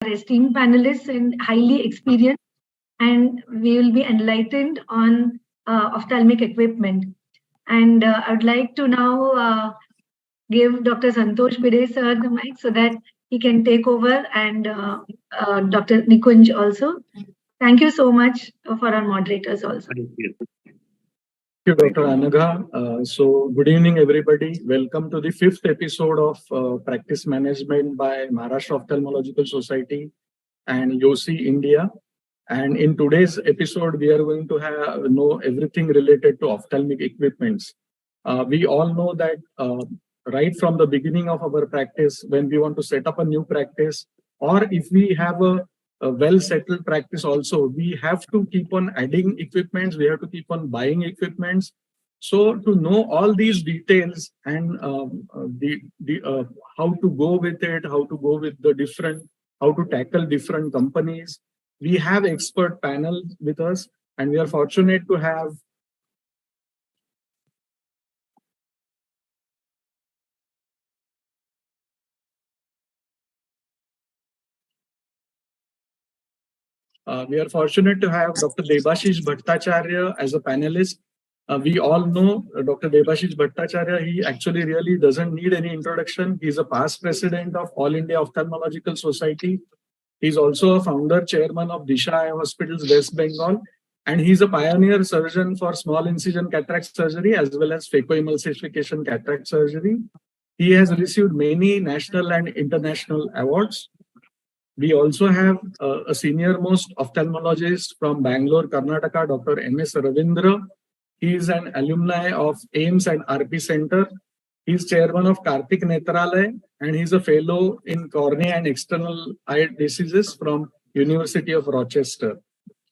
esteemed panelists and highly experienced, and we will be enlightened on ophthalmic equipment. And I would like to now give Dr. Santosh Bide sir the mic so that he can take over, and Dr. Nikunj also. Thank you so much for our moderators also. Thank you, Dr. Anaga. So good evening, everybody. Welcome to the 5th episode of Practice Management by Maharashtra Ophthalmological Society and YOSI India. And in today's episode, we are going to know everything related to ophthalmic equipments. We all know that right from the beginning of our practice, when we want to set up a new practice, or if we have a well-settled practice also, we have to keep on adding equipments, we have to keep on buying equipments. So to know all these details and how to go with it, how to go with how to tackle different companies, we have expert panel with us, and we are fortunate to have Dr. Debashish Bhattacharya as a panelist. We all know Dr. Debashish Bhattacharya. He actually really doesn't need any introduction. He's a past president of All India Ophthalmological Society. He's also a founder chairman of Disha Eye Hospitals, West Bengal. And he's a pioneer surgeon for small incision cataract surgery as well as phacoemulsification cataract surgery. He has received many national and international awards. We also have a senior-most ophthalmologist from Bangalore, Karnataka, Dr. M.S. Ravindra. He is an alumni of AIMS and RP Center. He is chairman of Kartik Netralaya, and he is a fellow in cornea and external eye diseases from University of Rochester.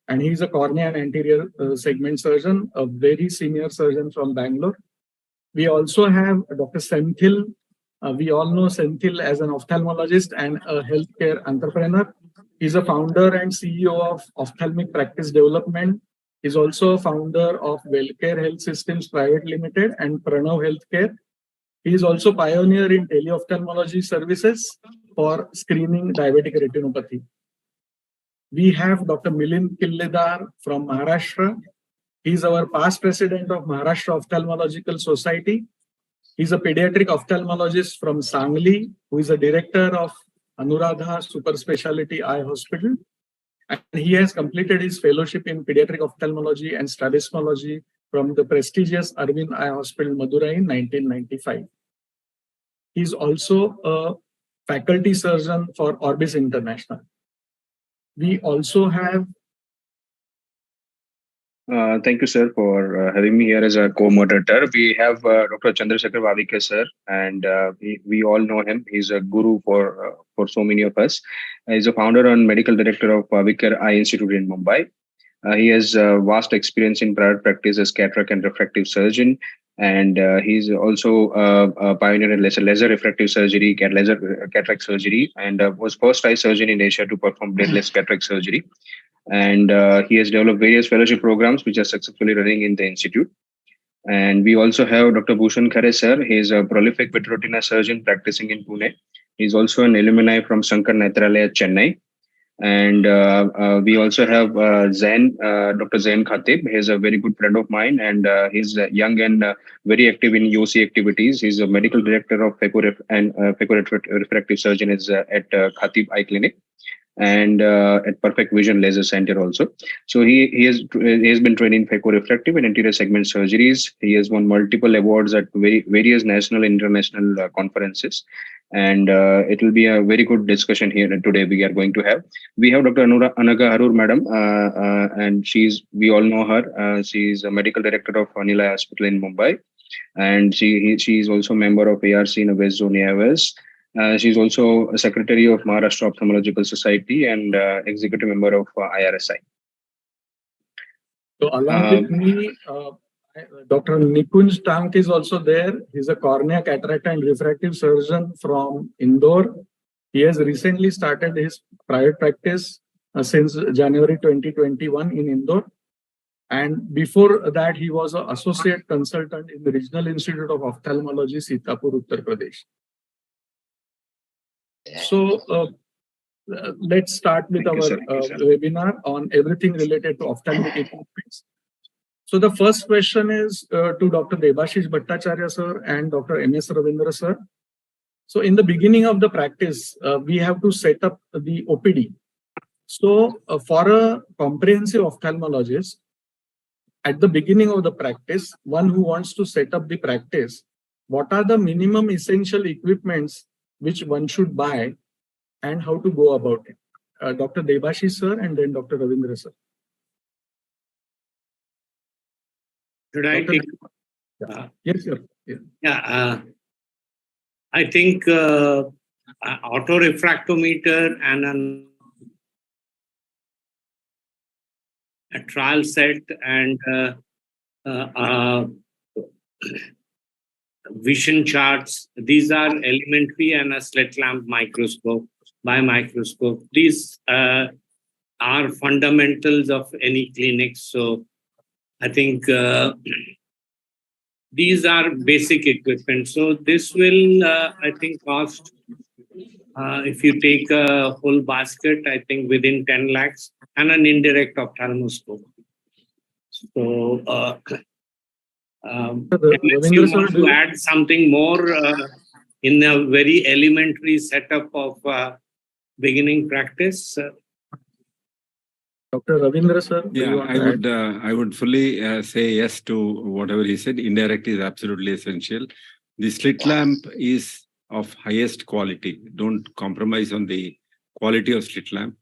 And he is a cornea and anterior segment surgeon, a very senior surgeon from Bangalore. We also have Dr. Senthil. We all know Senthil as an ophthalmologist and a healthcare entrepreneur. He's a founder and CEO of Ophthalmic Practice Development. He's also a founder of Wellcare Health Systems Private Limited and Pranav Healthcare. He is also pioneer in teleophthalmology services for screening diabetic retinopathy. We have Dr. Milind Killedar from Maharashtra. He's our past president of Maharashtra Ophthalmological Society. He's a pediatric ophthalmologist from Sangli, who is a director of Anuradha Super Specialty Eye Hospital. And he has completed his fellowship in pediatric ophthalmology and strabismology from the prestigious Arvind Eye Hospital, Madurai in 1995. He's also a faculty surgeon for Orbis International. We also have thank you, sir, for having me here as a co-moderator. We have Dr. Chandrasekhar Vavike, sir, and we all know him. He's a guru for so many of us. He's a founder and medical director of Vavike Eye Institute in Mumbai. He has vast experience in private practice as cataract and refractive surgeon, and he's also a pioneer in laser refractive surgery, cataract surgery, and was first eye surgeon in Asia to perform bladeless cataract surgery. And he has developed various fellowship programs which are successfully running in the institute. And we also have Dr. Bhushan Khare, sir. He is a prolific vitreoretina surgeon practicing in Pune. He's also an alumni from Shankar Netralaya, Chennai. And we also have Dr. Zain Khatib. He's a very good friend of mine, and he's young and very active in YOSI activities. He's a medical director of phaco-refractive surgeon at Khatib Eye Clinic, and at Perfect Vision Laser Center also. So he has been trained in phaco-refractive and anterior segment surgeries. He has won multiple awards at various national and international conferences. And it will be a very good discussion here today we are going to have. We have Dr. Anaga Harur madam, and we all know her. She is a medical director of Anila Hospital in Mumbai, and she is also a member of ARC in West Zone AIS. She's also a secretary of Maharashtra Ophthalmological Society and executive member of IRSI. So along with me, Dr. Nikunj Tank is also there. He's a cornea, cataract and refractive surgeon from Indore. He has recently started his private practice since January 2021 in Indore. And before that, he was an associate consultant in the Regional Institute of Ophthalmology, Sitapur, Uttar Pradesh. So let's start with our webinar on everything related to ophthalmic equipment. So the first question is to Dr. Debashish Bhattacharya sir and Dr. M.S. Ravindra sir. So in the beginning of the practice, we have to set up the OPD. So for a comprehensive ophthalmologist, at the beginning of the practice, one who wants to set up the practice, what are the minimum essential equipments which one should buy and how to go about it? Dr. Debashish sir and then Dr. Ravindra sir. Should I Dr. take? Yes, sir. Yeah. I think autorefractometer and a trial set and vision charts. These are elementary, and a slit lamp microscope, biomicroscope. These are fundamentals of any clinic. So I think these are basic equipment. So this will, I think, cost, if you take a whole basket, I think within 10 lakhs and an indirect ophthalmoscope. So unless you want to add something more in a very elementary setup of beginning practice. Dr. Ravindra sir. Yeah, I would fully say yes to whatever he said. Indirect is absolutely essential. The slit lamp is of highest quality. Don't compromise on the quality of slit lamp.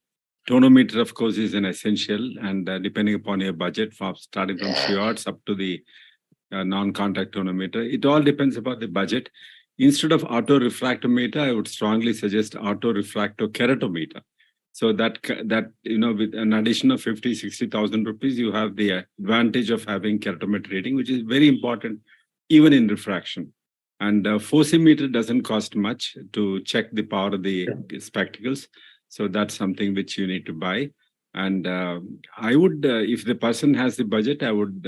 Tonometer, of course, is an essential, and depending upon your budget, starting from Shuartz up to the non-contact tonometer, it all depends upon the budget. Instead of autorefractometer, I would strongly suggest autorefractokeratometer. So that with an addition of 50,000-60,000 rupees, you have the advantage of having keratometer reading, which is very important even in refraction. And forcimeter doesn't cost much to check the power of the spectacles. So that's something which you need to buy. And I would, if the person has the budget, I would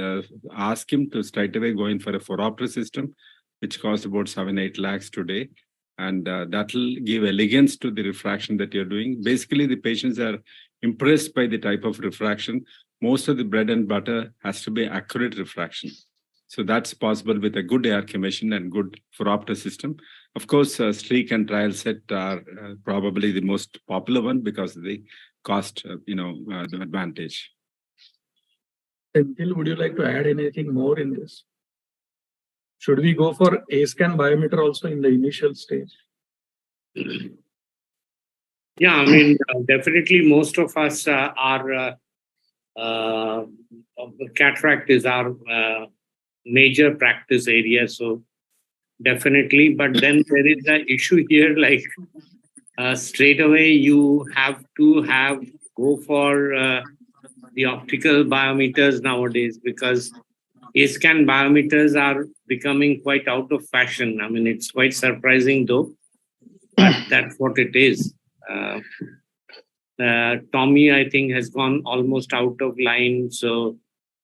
ask him to straight away go in for a phoropter system, which costs about 7-8 lakhs today. And that will give elegance to the refraction that you're doing. Basically, the patients are impressed by the type of refraction. Most of the bread and butter has to be accurate refraction. So that's possible with a good ARK machine and good phoropter system. Of course, streak and trial set are probably the most popular one because of the cost, the advantage. Senthil, would you like to add anything more in this? Should we go for A-scan biometer also in the initial stage? Yeah, I mean, definitely most of us are cataract is our major practice area. So definitely, but then there is an issue here, like straight away you have to go for the optical biometers nowadays, because A-scan biometers are becoming quite out of fashion. I mean, it's quite surprising though, but that's what it is. Tommy, I think, has gone almost out of line. So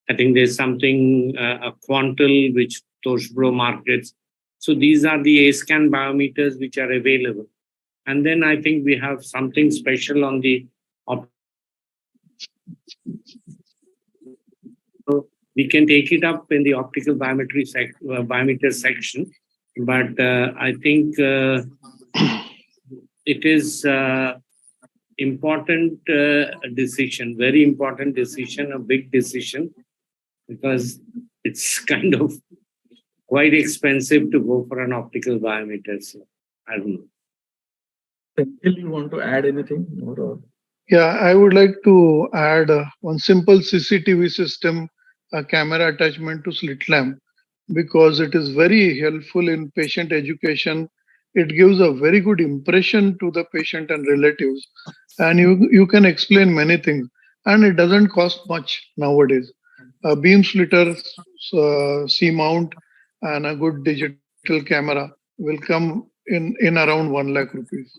I think there's something, a Quantal, which Toshbro markets. So these are the A-scan biometers which are available. And then I think we have something special on the so we can take it up in the optical biometry biometer section. But I think it is important decision, very important decision, a big decision, because it's kind of quite expensive to go for an optical biometer. So I don't know. Senthil, you want to add anything more? Or? Yeah, I would like to add one simple CCTV system, a camera attachment to slit lamp, because it is very helpful in patient education. It gives a very good impression to the patient and relatives, and you can explain many things, and it doesn't cost much nowadays. A beam splitter, C mount, and a good digital camera will come in around 1 lakh rupees.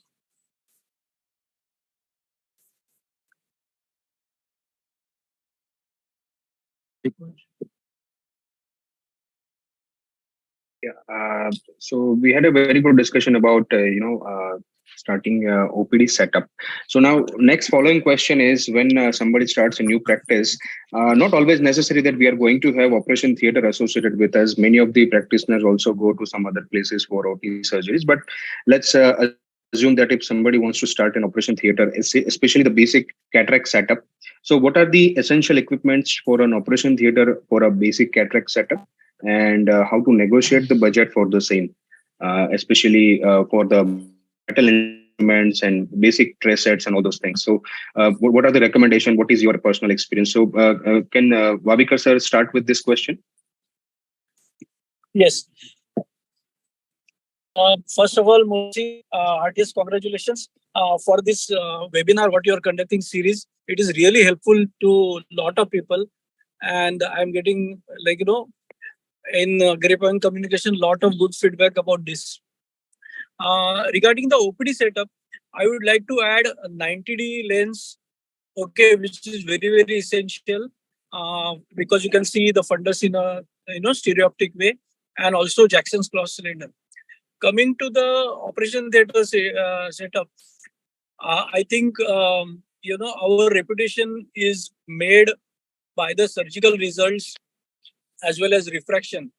Yeah. So we had a very good discussion about starting OPD setup. So now, next following question is, when somebody starts a new practice, not always necessary that we are going to have operation theater associated with us. Many of the practitioners also go to some other places for OT surgeries. But let's assume that if somebody wants to start an operation theater, especially the basic cataract setup. So what are the essential equipments for an operation theater for a basic cataract setup, and how to negotiate the budget for the same, especially for the metal instruments and basic tray sets and all those things. So what are the recommendations? What is your personal experience? So can Vabikar sir start with this question? Yes. First of all, Mosi, heartiest congratulations for this webinar, what you are conducting series. It is really helpful to a lot of people. And I'm getting, like, in grapevine communication, lot of good feedback about this. Regarding the OPD setup, I would like to add a 90D lens, okay, which is very, very essential because you can see the fundus in a stereoptic way, and also Jackson's cross cylinder. Coming to the operation theater setup, I think our reputation is made by the surgical results as well as refraction,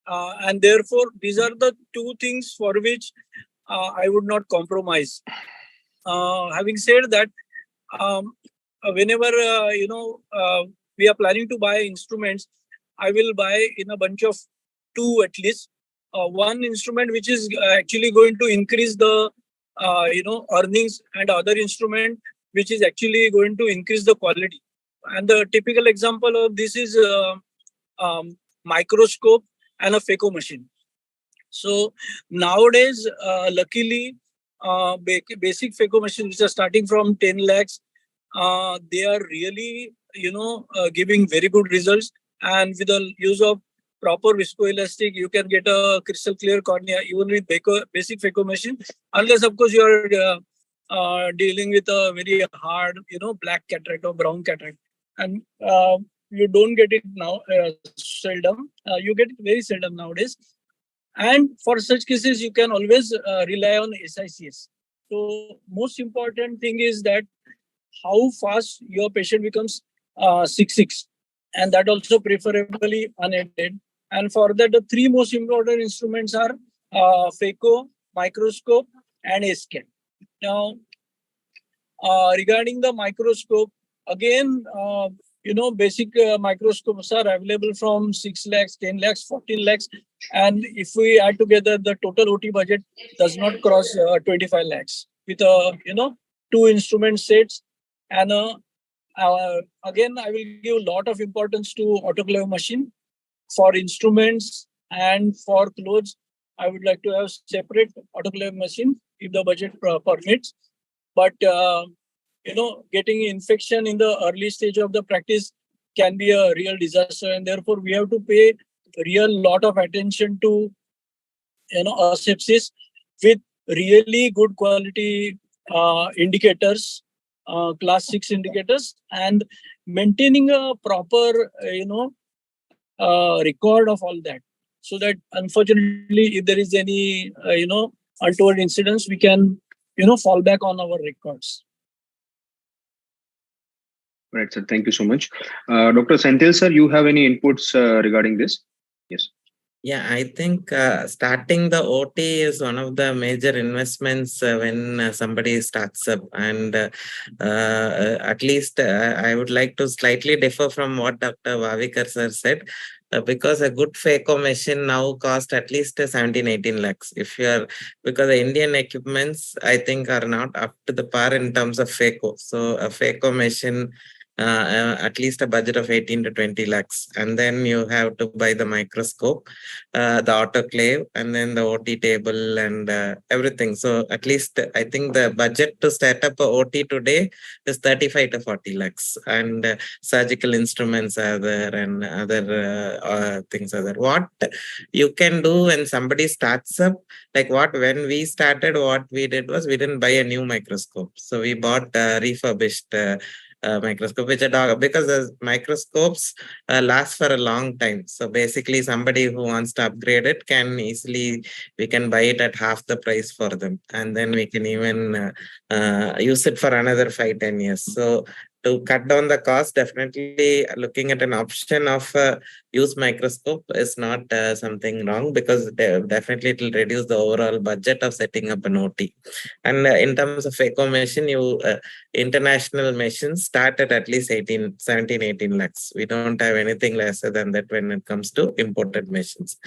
and therefore these are the two things for which I would not compromise. Having said that, whenever we are planning to buy instruments, I will buy in a bunch of two at least. One instrument which is actually going to increase the earnings, and other instrument which is actually going to increase the quality. And the typical example of this is microscope and a phaco machine. So nowadays, luckily, basic phaco machines which are starting from 10 lakhs, they are really giving very good results. And with the use of proper viscoelastic, you can get a crystal clear cornea even with basic phaco machine, unless of course you are dealing with a very hard black cataract or brown cataract, and you don't get it now seldom. You get it very seldom nowadays. And for such cases, you can always rely on SICS. So most important thing is that how fast your patient becomes 6'6", and that also preferably unaided. And for that, the three most important instruments are phaco, microscope, and A-scan. Now, regarding the microscope, again, basic microscopes are available from 6 lakhs, 10 lakhs, 14 lakhs. And if we add together, the total OT budget does not cross 25 lakhs with two instrument sets. And again, I will give a lot of importance to autoclave machine. For instruments and for clothes, I would like to have separate autoclave machine if the budget permits. But getting infection in the early stage of the practice can be a real disaster, and therefore we have to pay real lot of attention to asepsis with really good quality indicators, class 6 indicators, and maintaining a proper record of all that, so that unfortunately if there is any untoward incidents, we can fall back on our records. Right, sir. Thank you so much. Dr. Senthil, sir, you have any inputs regarding this? Yes. Yeah, I think starting the OT is one of the major investments when somebody starts up. And at least I would like to slightly differ from what Dr. Vavikar sir said, because a good phaco machine now cost at least 17, 18 lakhs. If you are, because the Indian equipments, I think, are not up to the par in terms of phaco. So a phaco machine, at least a budget of 18 to 20 lakhs. And then you have to buy the microscope, the autoclave, and then the OT table and everything. So at least I think the budget to set up a OT today is 35 to 40 lakhs. And surgical instruments are there, and other things are there. What you can do when somebody starts up, like when we started, what we did was we didn't buy a new microscope. So we bought refurbished microscope, which because the microscopes last for a long time. So basically, somebody who wants to upgrade it can easily, we can buy it at half the price for them, and then we can even use it for another 5-10 years. So to cut down the cost, definitely looking at an option of use microscope is not something wrong, because definitely it will reduce the overall budget of setting up an OT. And in terms of echo machine, international machines start at least 17-18 lakhs. We don't have anything lesser than that when it comes to imported machines.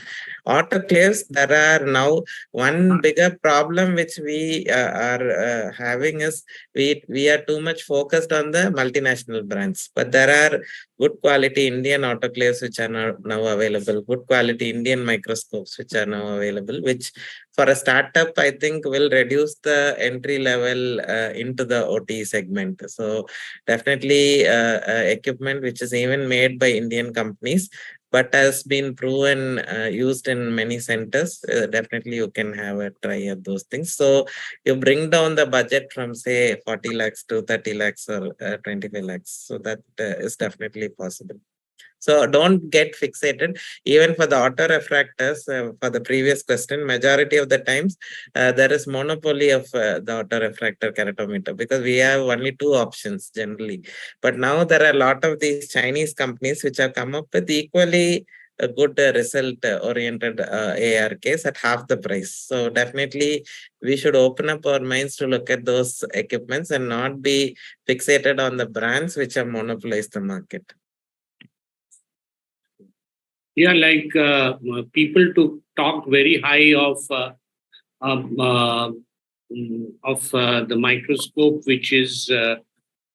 Autoclaves, there are now one bigger problem which we are having is we are too much focused on the multinational brands, but there are good quality Indian autoclaves which are now available, good quality Indian microscopes which are now available, which for a startup, I think will reduce the entry level into the OT segment. So definitely equipment which is even made by Indian companies, but has been proven used in many centers. Definitely you can have a try at those things. So you bring down the budget from say 40 lakhs to 30 lakhs or 25 lakhs. So that is definitely possible. So don't get fixated. Even for the auto refractors, for the previous question, majority of the times there is monopoly of the auto refractor keratometer, because we have only two options generally. But now there are a lot of these Chinese companies which have come up with equally a good result oriented ARKs at half the price. So definitely we should open up our minds to look at those equipments and not be fixated on the brands which have monopolized the market. Yeah, like people to talk very high of the microscope, which is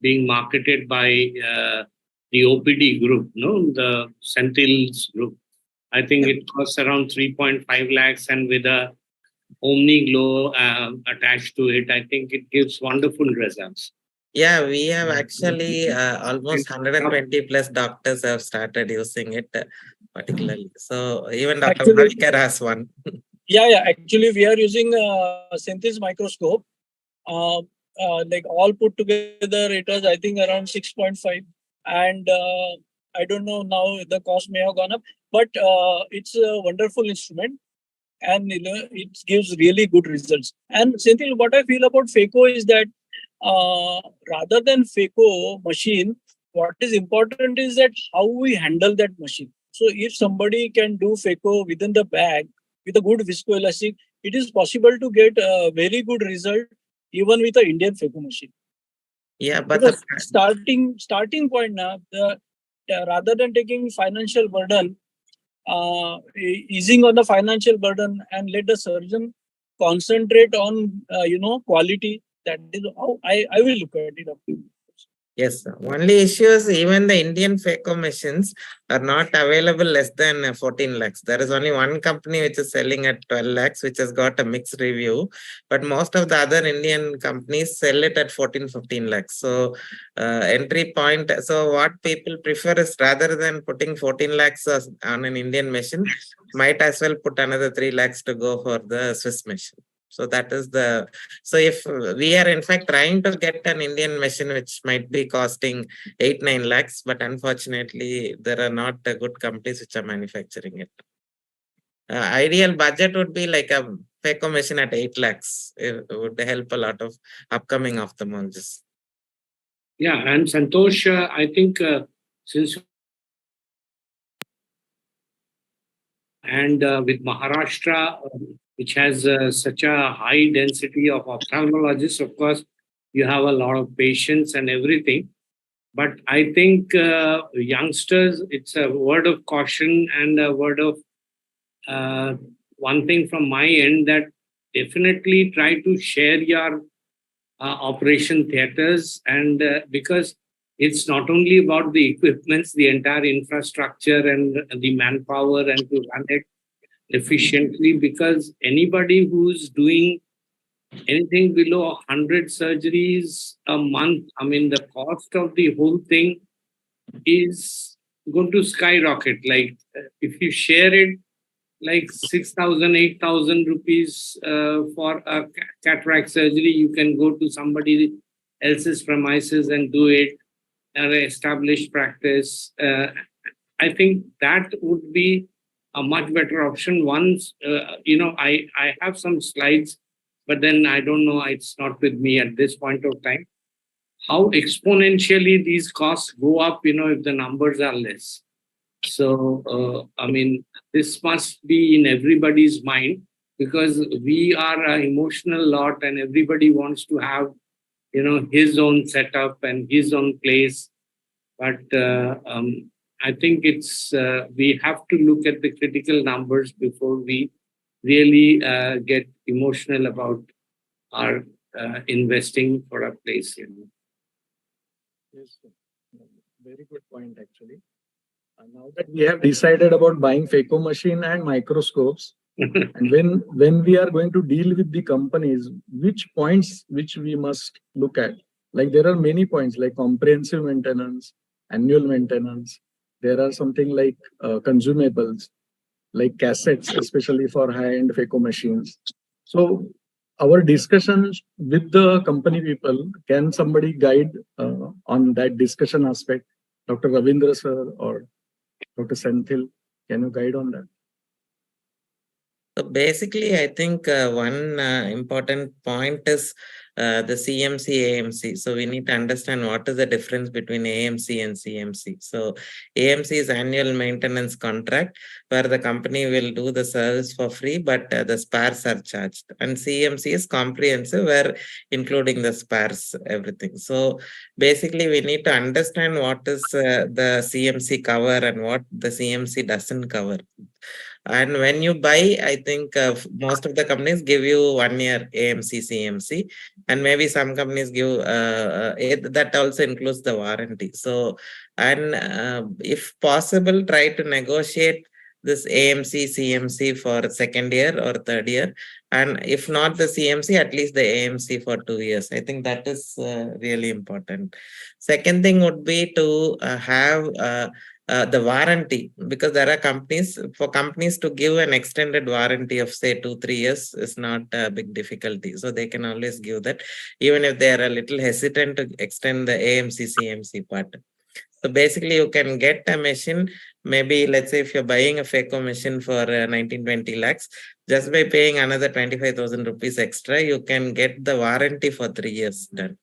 being marketed by the OPD group, no, the Sentinels group. I think it costs around 3.5 lakhs, and with a Omni Glow attached to it, I think it gives wonderful results. Yeah, we have actually almost 120 plus doctors have started using it particularly. So even Dr. Mavikar has one. Yeah. Actually, we are using Sentinels microscope. Like all put together, it was I think around 6.5, and I don't know now the cost may have gone up, but it's a wonderful instrument, and it gives really good results. And same thing, what I feel about phaco is that rather than phaco machine, what is important is that how we handle that machine. So if somebody can do phaco within the bag with a good viscoelastic, it is possible to get a very good result even with an Indian phaco machine. Yeah, but because starting point now, rather than taking financial burden, easing on the financial burden and let the surgeon concentrate on quality. That is how I will look at it. Yes, sir. Only issue is even the Indian phaco machines are not available less than 14 lakhs. There is only one company which is selling at 12 lakhs, which has got a mixed review. But most of the other Indian companies sell it at 14-15 lakhs. So entry point. So what people prefer is rather than putting 14 lakhs on an Indian machine, might as well put another 3 lakhs to go for the Swiss machine. So that is the, so if we are in fact trying to get an Indian machine which might be costing 8-9 lakhs, but unfortunately there are not good companies which are manufacturing it. Ideal budget would be like a phaco machine at 8 lakhs. It would help a lot of upcoming ophthalmologists. Yeah, and Santosh, I think since and with Maharashtra, which has such a high density of ophthalmologists, of course, you have a lot of patients and everything. But I think youngsters, it's a word of caution and a word of one thing from my end, that definitely try to share your operation theaters, and because it's not only about the equipments, the entire infrastructure and the manpower, and to run it efficiently, because anybody who's doing anything below 100 surgeries a month, I mean, the cost of the whole thing is going to skyrocket. Like if you share it, like 6,000, 8,000 rupees for a cataract surgery, you can go to somebody else's premises and do it. an established practice, I think that would be a much better option. Once, I have some slides, but then I don't know, it's not with me at this point of time, how exponentially these costs go up, if the numbers are less. So, this must be in everybody's mind, because we are an emotional lot and everybody wants to have, his own setup and his own place. But I think we have to look at the critical numbers before we really get emotional about our investing for a place. Yes, sir. Very good point, actually. Now that we have decided about buying phaco machine and microscopes, and when we are going to deal with the companies, which points which we must look at? Like there are many points like comprehensive maintenance, annual maintenance. There are something like consumables, like cassettes, especially for high-end phaco machines. So our discussions with the company people, can somebody guide on that discussion aspect? Dr. Ravindra sir or Dr. Senthil, can you guide on that? So basically, I think one important point is the CMC, AMC. So we need to understand what is the difference between AMC and CMC. So AMC is annual maintenance contract, where the company will do the service for free, but the spares are charged. And CMC is comprehensive, where including the spares, everything. So basically, we need to understand what is the CMC cover and what the CMC doesn't cover. And when you buy, I think most of the companies give you 1 year AMC, CMC, and maybe some companies give that also includes the warranty. So, and if possible, try to negotiate this AMC, CMC for second year or third year. And if not the CMC, at least the AMC for 2 years. I think that is really important. Second thing would be to have the warranty, because there are companies to give an extended warranty of say 2-3 years is not a big difficulty. So they can always give that, even if they are a little hesitant to extend the AMC, CMC part. So basically, you can get a machine, maybe let's say if you're buying a phaco machine for 19-20 lakhs, just by paying another 25,000 rupees extra, you can get the warranty for 3 years done.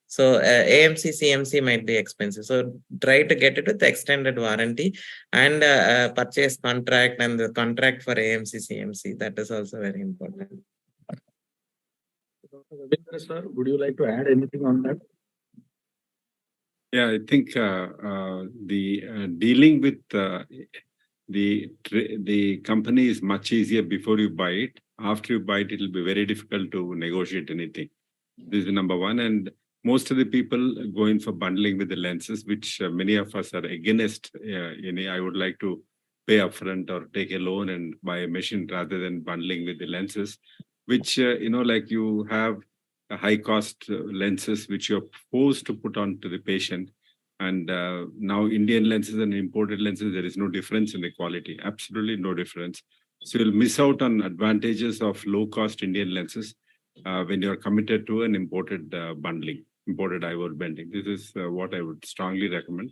So AMC, CMC might be expensive. So try to get it with extended warranty and purchase contract and the contract for AMC, CMC. That is also very important. Dr. Ravindra sir, would you like to add anything on that? Yeah, I think the dealing with the company is much easier before you buy it. After you buy it, it will be very difficult to negotiate anything. This is number one. And most of the people go in for bundling with the lenses, which many of us are against. I would like to pay upfront or take a loan and buy a machine rather than bundling with the lenses, which, like you have a high cost lenses, which you're forced to put on to the patient. And now Indian lenses and imported lenses, there is no difference in the quality, absolutely no difference. So you'll miss out on advantages of low cost Indian lenses when you're committed to an imported bundling, imported IOL bending. This is what I would strongly recommend.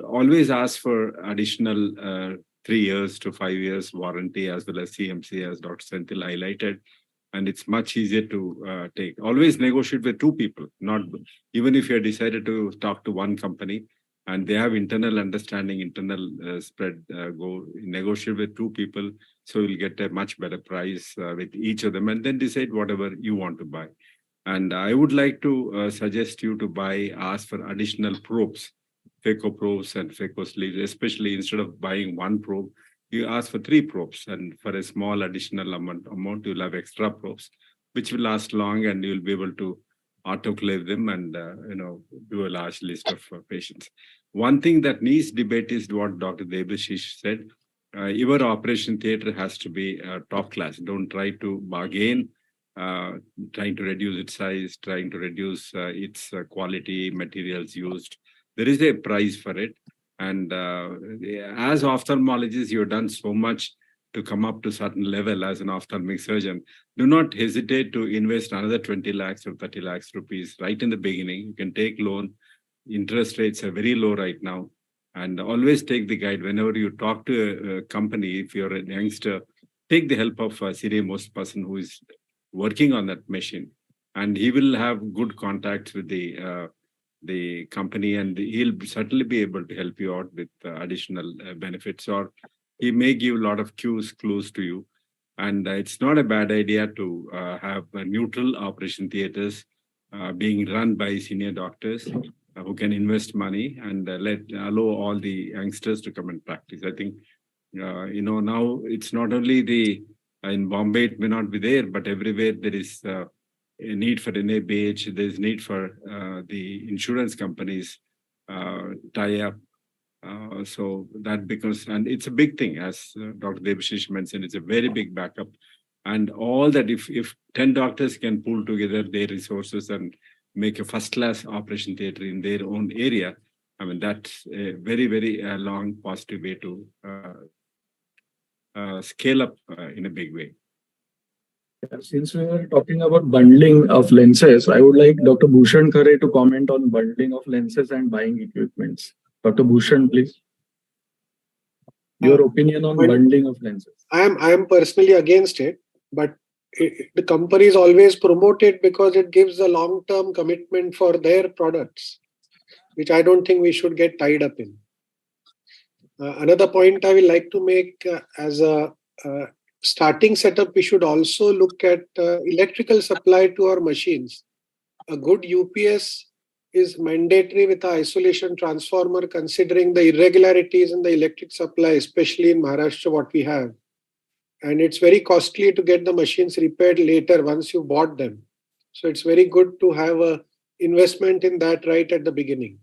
Always ask for additional 3 years to 5 years warranty, as well as CMC, as Dr. Senthil highlighted. And it's much easier to take. Always negotiate with 2 people, not even if you're decided to talk to one company and they have internal understanding, internal spread, go negotiate with 2 people. So you'll get a much better price with each of them, and then decide whatever you want to buy. And I would like to suggest you to ask for additional probes, phaco probes and phaco sleeves, especially instead of buying 1 probe, you ask for 3 probes, and for a small additional amount, you'll have extra probes, which will last long, and you'll be able to autoclave them and do a large list of patients. One thing that needs debate is what Dr. Debashish said. Your operation theater has to be top class. Don't try to bargain, trying to reduce its size, trying to reduce its quality, materials used. There is a price for it. And as ophthalmologists, you've done so much to come up to certain level as an ophthalmic surgeon, do not hesitate to invest another 20 lakhs or 30 lakhs rupees right in the beginning. You can take loan. Interest rates are very low right now. And always take the guide. Whenever you talk to a company, if you're a youngster, take the help of a senior most person who is working on that machine. And he will have good contacts with the company, and he'll certainly be able to help you out with additional benefits, or he may give a lot of clues to you. And it's not a bad idea to have neutral operation theaters being run by senior doctors who can invest money and allow all the youngsters to come and practice. I think, now it's not only in Bombay, it may not be there, but everywhere there is a need for NABH, there's need for the insurance companies tie up. So that becomes, and it's a big thing, as Dr. Debashish mentioned, it's a very big backup. And all that, if 10 doctors can pool together their resources and make a first-class operation theater in their own area, I mean, that's a very, very long positive way to scale up in a big way. Since we were talking about bundling of lenses, I would like Dr. Bhushan Khare to comment on bundling of lenses and buying equipments. Dr. Bhushan, please. Your opinion on bundling of lenses. I am personally against it, but the companies always promote it because it gives a long-term commitment for their products, which I don't think we should get tied up in. Another point I will like to make as a starting setup, we should also look at electrical supply to our machines. A good UPS is mandatory with an isolation transformer, considering the irregularities in the electric supply, especially in Maharashtra, what we have. And it's very costly to get the machines repaired later once you bought them. So it's very good to have a investment in that right at the beginning.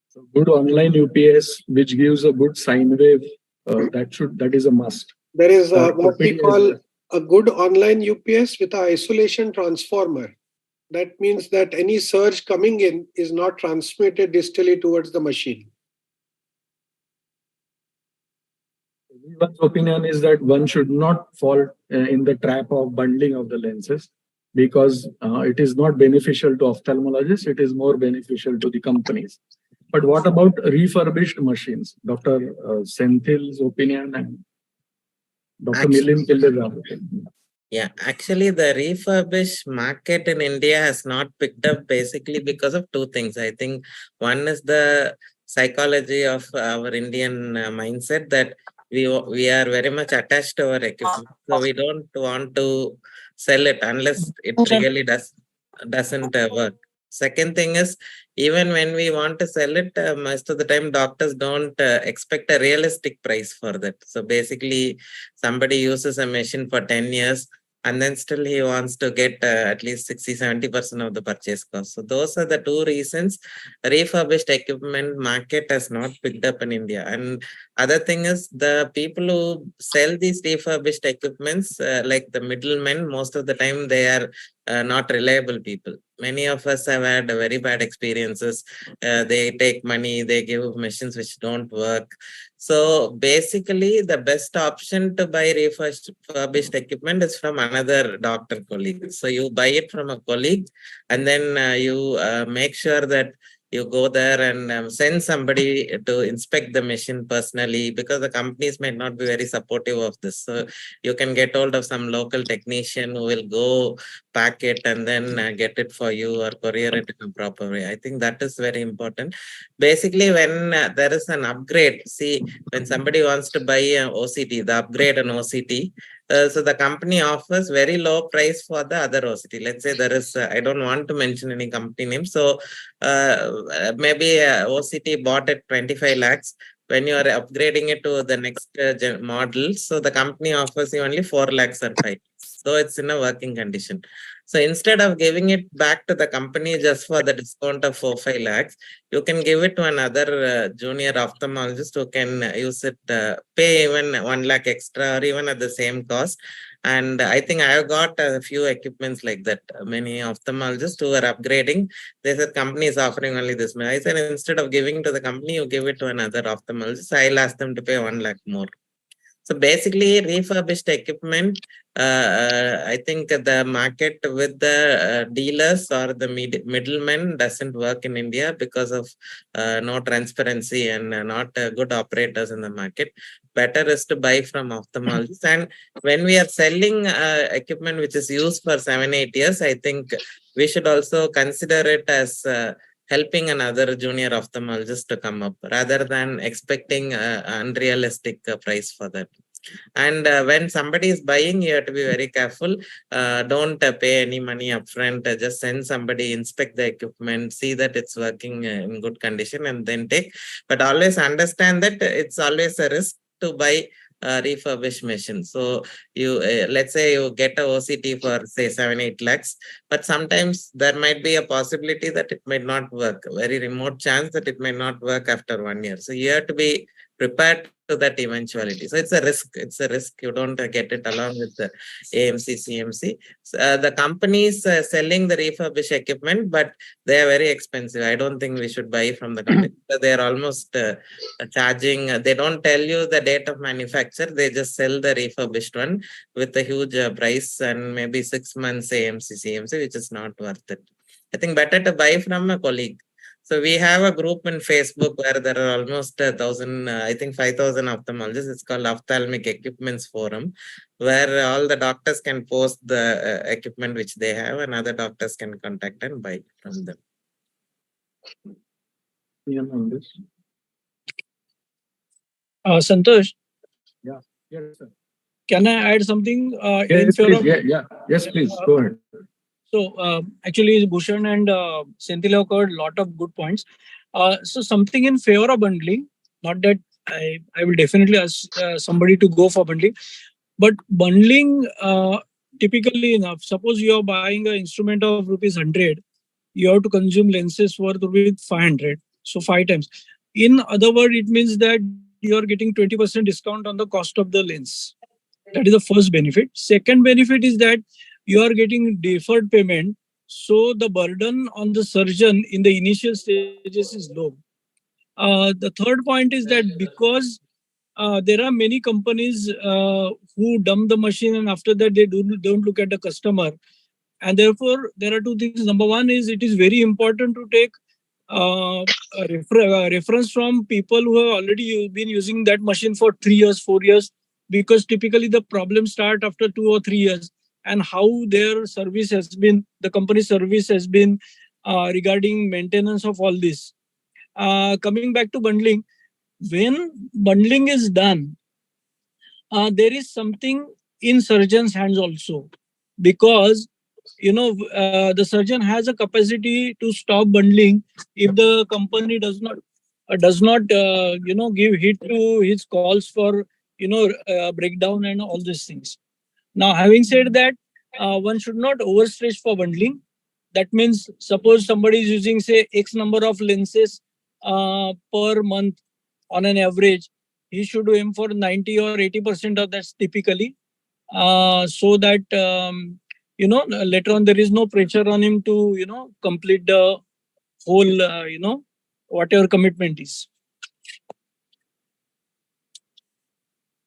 So good online UPS, which gives a good sine wave, that is a must. There is what we call a good online UPS with an isolation transformer. That means that any surge coming in is not transmitted distally towards the machine. One's opinion is that one should not fall in the trap of bundling of the lenses, because it is not beneficial to ophthalmologists, it is more beneficial to the companies. But what about refurbished machines? Dr. Senthil's opinion and Dr. Milind Kilde's opinion. Yeah, actually, the refurbished market in India has not picked up basically because of two things. I think one is the psychology of our Indian mindset that we are very much attached to our equipment. So we don't want to sell it unless it really doesn't work. Second thing is, even when we want to sell it, most of the time doctors don't expect a realistic price for that. So basically, somebody uses a machine for 10 years and then still he wants to get at least 60-70% of the purchase cost. So those are the two reasons refurbished equipment market has not picked up in India. And other thing is, the people who sell these refurbished equipments, like the middlemen, most of the time they are not reliable people. Many of us have had very bad experiences. They take money, they give machines which don't work. So basically, the best option to buy refurbished equipment is from another doctor colleague. So you buy it from a colleague, and then you make sure that you go there and send somebody to inspect the machine personally, because the companies might not be very supportive of this. So you can get hold of some local technician who will go pack it and then get it for you or courier it in a proper way. I think that is very important. Basically, when there is an upgrade, see, when somebody wants to buy an OCT, the upgrade on OCT, so the company offers very low price for the other OCT. Let's say there is, I don't want to mention any company name. So maybe OCT bought at 25 lakhs. When you are upgrading it to the next model, so the company offers you only 4 lakhs or 5. So it's in a working condition. So instead of giving it back to the company just for the discount of 4-5 lakhs, you can give it to another junior ophthalmologist who can use it, pay even 1 lakh extra or even at the same cost. And I think I have got a few equipments like that. Many ophthalmologists who are upgrading, they said company is offering only this. I said, instead of giving to the company, you give it to another ophthalmologist. I'll ask them to pay 1 lakh more. So basically, refurbished equipment, I think the market with the dealers or the middlemen doesn't work in India because of no transparency and not good operators in the market. Better is to buy from ophthalmologists. And when we are selling equipment which is used for 7-8 years, I think we should also consider it as helping another junior ophthalmologist to come up rather than expecting unrealistic price for that. And when somebody is buying, you have to be very careful. Don't pay any money upfront. Just send somebody, inspect the equipment, see that it's working in good condition, and then take. But always understand that it's always a risk to buy refurbished machine. So you let's say you get a OCT for say 7-8 lakhs, but sometimes there might be a possibility that it might not work. Very remote chance that it may not work after 1 year. So you have to be prepared to that eventuality. So it's a risk. It's a risk. You don't get it along with the AMC, CMC. The companies selling the refurbished equipment, but they are very expensive. I don't think we should buy from the company. They are almost charging. They don't tell you the date of manufacture. They just sell the refurbished one with a huge price and maybe 6 months AMC, CMC, which is not worth it. I think better to buy from a colleague. So we have a group in Facebook where there are almost 1,000, I think 5,000 ophthalmologists. It's called Ophthalmic Equipments Forum, where all the doctors can post the equipment which they have, and other doctors can contact and buy from them. Santosh? Yeah. Yes, sir. Can I add something? Yes, please. Yes, please. Go ahead. So actually, Bhushan and Senthil have covered a lot of good points. So something in favor of bundling, not that I will definitely ask somebody to go for bundling, but bundling typically enough. Suppose you are buying an instrument of rupees 100, you have to consume lenses worth rupees 500. So 5 times. In other words, it means that you are getting 20% discount on the cost of the lens. That is the first benefit. Second benefit is that you are getting deferred payment. So the burden on the surgeon in the initial stages is low. The third point is that because there are many companies who dump the machine and after that they don't look at the customer. And therefore, there are two things. Number one is it is very important to take a reference from people who have already been using that machine for 3 years, 4 years, because typically the problems start after 2 or 3 years, and how their service has been, the company service has been regarding maintenance of all this. Coming back to bundling, when bundling is done, there is something in surgeon's hands also, because the surgeon has a capacity to stop bundling if the company does not give heed to his calls for breakdown and all these things. Now, having said that, one should not overstretch for bundling. That means suppose somebody is using say X number of lenses per month on an average, he should aim for 90 or 80% of that typically, so that later on there is no pressure on him to complete the whole whatever commitment is.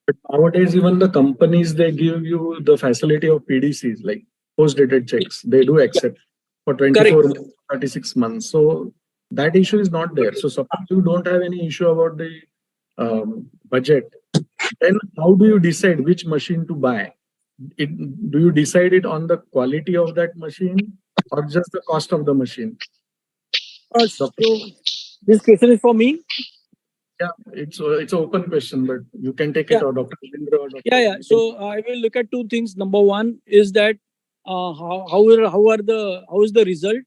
But nowadays, even the companies, they give you the facility of PDCs, like post-dated checks. They do accept for 24 months, 36 months. So that issue is not there. So suppose you don't have any issue about the budget, then how do you decide which machine to buy? Do you decide it on the quality of that machine or just the cost of the machine? So this question is for me. Yeah, it's an open question, but you can take it or Dr. Indra or Dr. Yeah. So I will look at two things. Number one is that how is the result,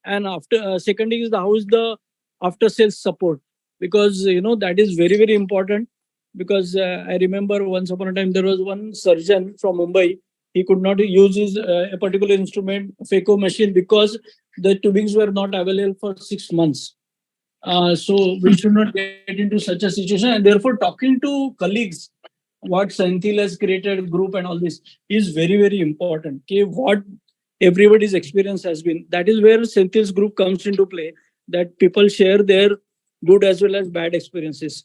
and after second is how is the after sales support, because that is very, very important. Because I remember once upon a time there was one surgeon from Mumbai. He could not use his a particular instrument, phaco machine, because the tubings were not available for 6 months. So we should not get into such a situation, and therefore talking to colleagues, what Senthil has created group and all this is very, very important. Okay, what everybody's experience has been. That is where Senthil's group comes into play, that people share their good as well as bad experiences.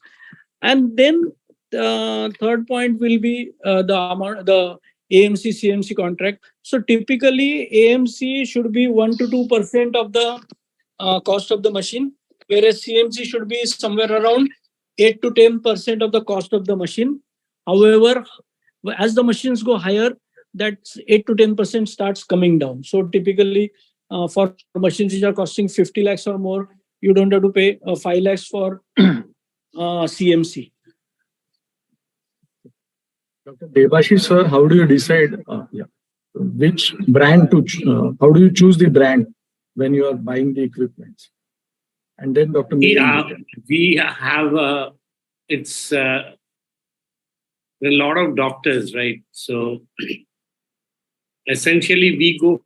And then The third point will be the AMC CMC contract. So typically AMC should be 1 to 2% of the cost of the machine, whereas CMC should be somewhere around 8 to 10% of the cost of the machine. However, as the machines go higher, that 8 to 10% starts coming down. So typically for machines which are costing 50 lakhs or more, you don't have to pay 5 lakhs for CMC. Dr. Debashish sir, how do you decide which brand to? How do you choose the brand when you are buying the equipment? And then Dr. We have it's a lot of doctors, right? So essentially, we go.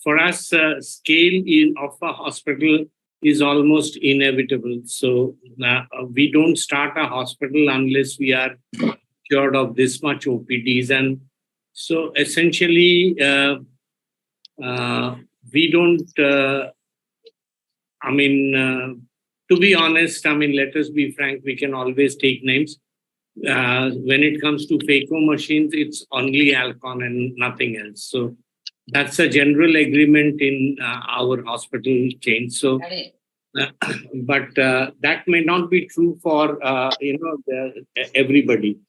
For us, scale of a hospital is almost inevitable. So we don't start a hospital unless we are cured of this much OPDs. And so essentially, we don't, to be honest, let us be frank, we can always take names. When it comes to phaco machines, it's only Alcon and nothing else. So that's a general agreement in our hospital chain. So, but that may not be true for everybody.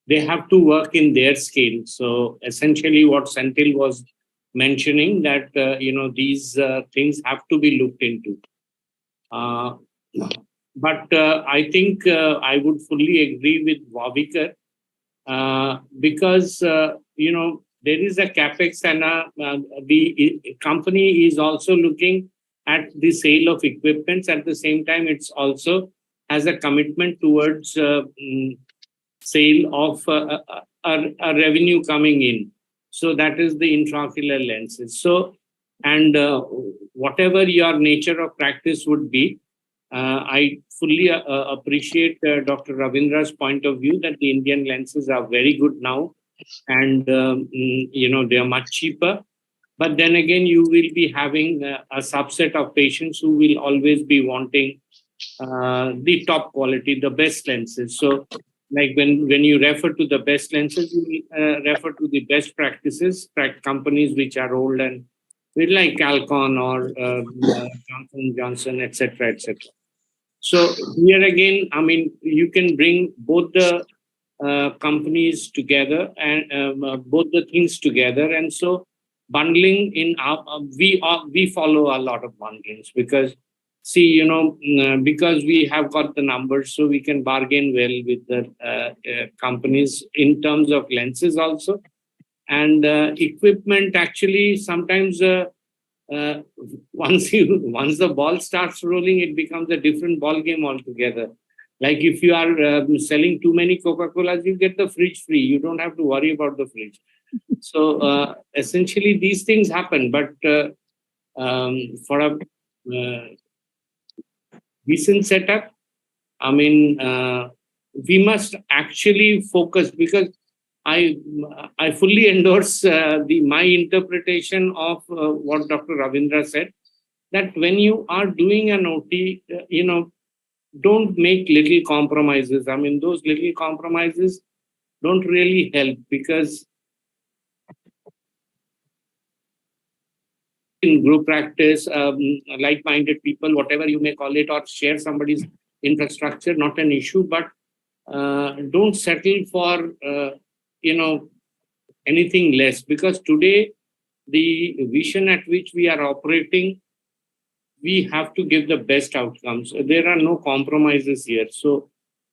They have to work in their scale. So essentially, what Senthil was mentioning that these things have to be looked into. But I think I would fully agree with Vavikar because there is a capex and the company is also looking at the sale of equipments. At the same time, it's also has a commitment towards sale of a revenue coming in. So that is the intraocular lenses. So, and whatever your nature of practice would be, I fully appreciate Dr. Ravindra's point of view that the Indian lenses are very good now. And they are much cheaper, but then again you will be having a subset of patients who will always be wanting the top quality, the best lenses. So like when you refer to the best lenses, you refer to the best practices, companies which are old and like Alcon or Johnson Johnson, etc., etc. So here again, you can bring both the companies together and both the things together. And so bundling in we follow a lot of bundlings because because we have got the numbers, so we can bargain well with the companies in terms of lenses also. And equipment actually sometimes once the ball starts rolling, it becomes a different ball game altogether. Like if you are selling too many Coca-Colas, you get the fridge free. You don't have to worry about the fridge. So essentially these things happen. But for a decent setup, we must actually focus, because I fully endorse my interpretation of what Dr. Ravindra said, that when you are doing an OT, don't make little compromises. Those little compromises don't really help, because in group practice, like-minded people, whatever you may call it, or share somebody's infrastructure, not an issue, but don't settle for, anything less, because today the vision at which we are operating, we have to give the best outcomes. There are no compromises here. So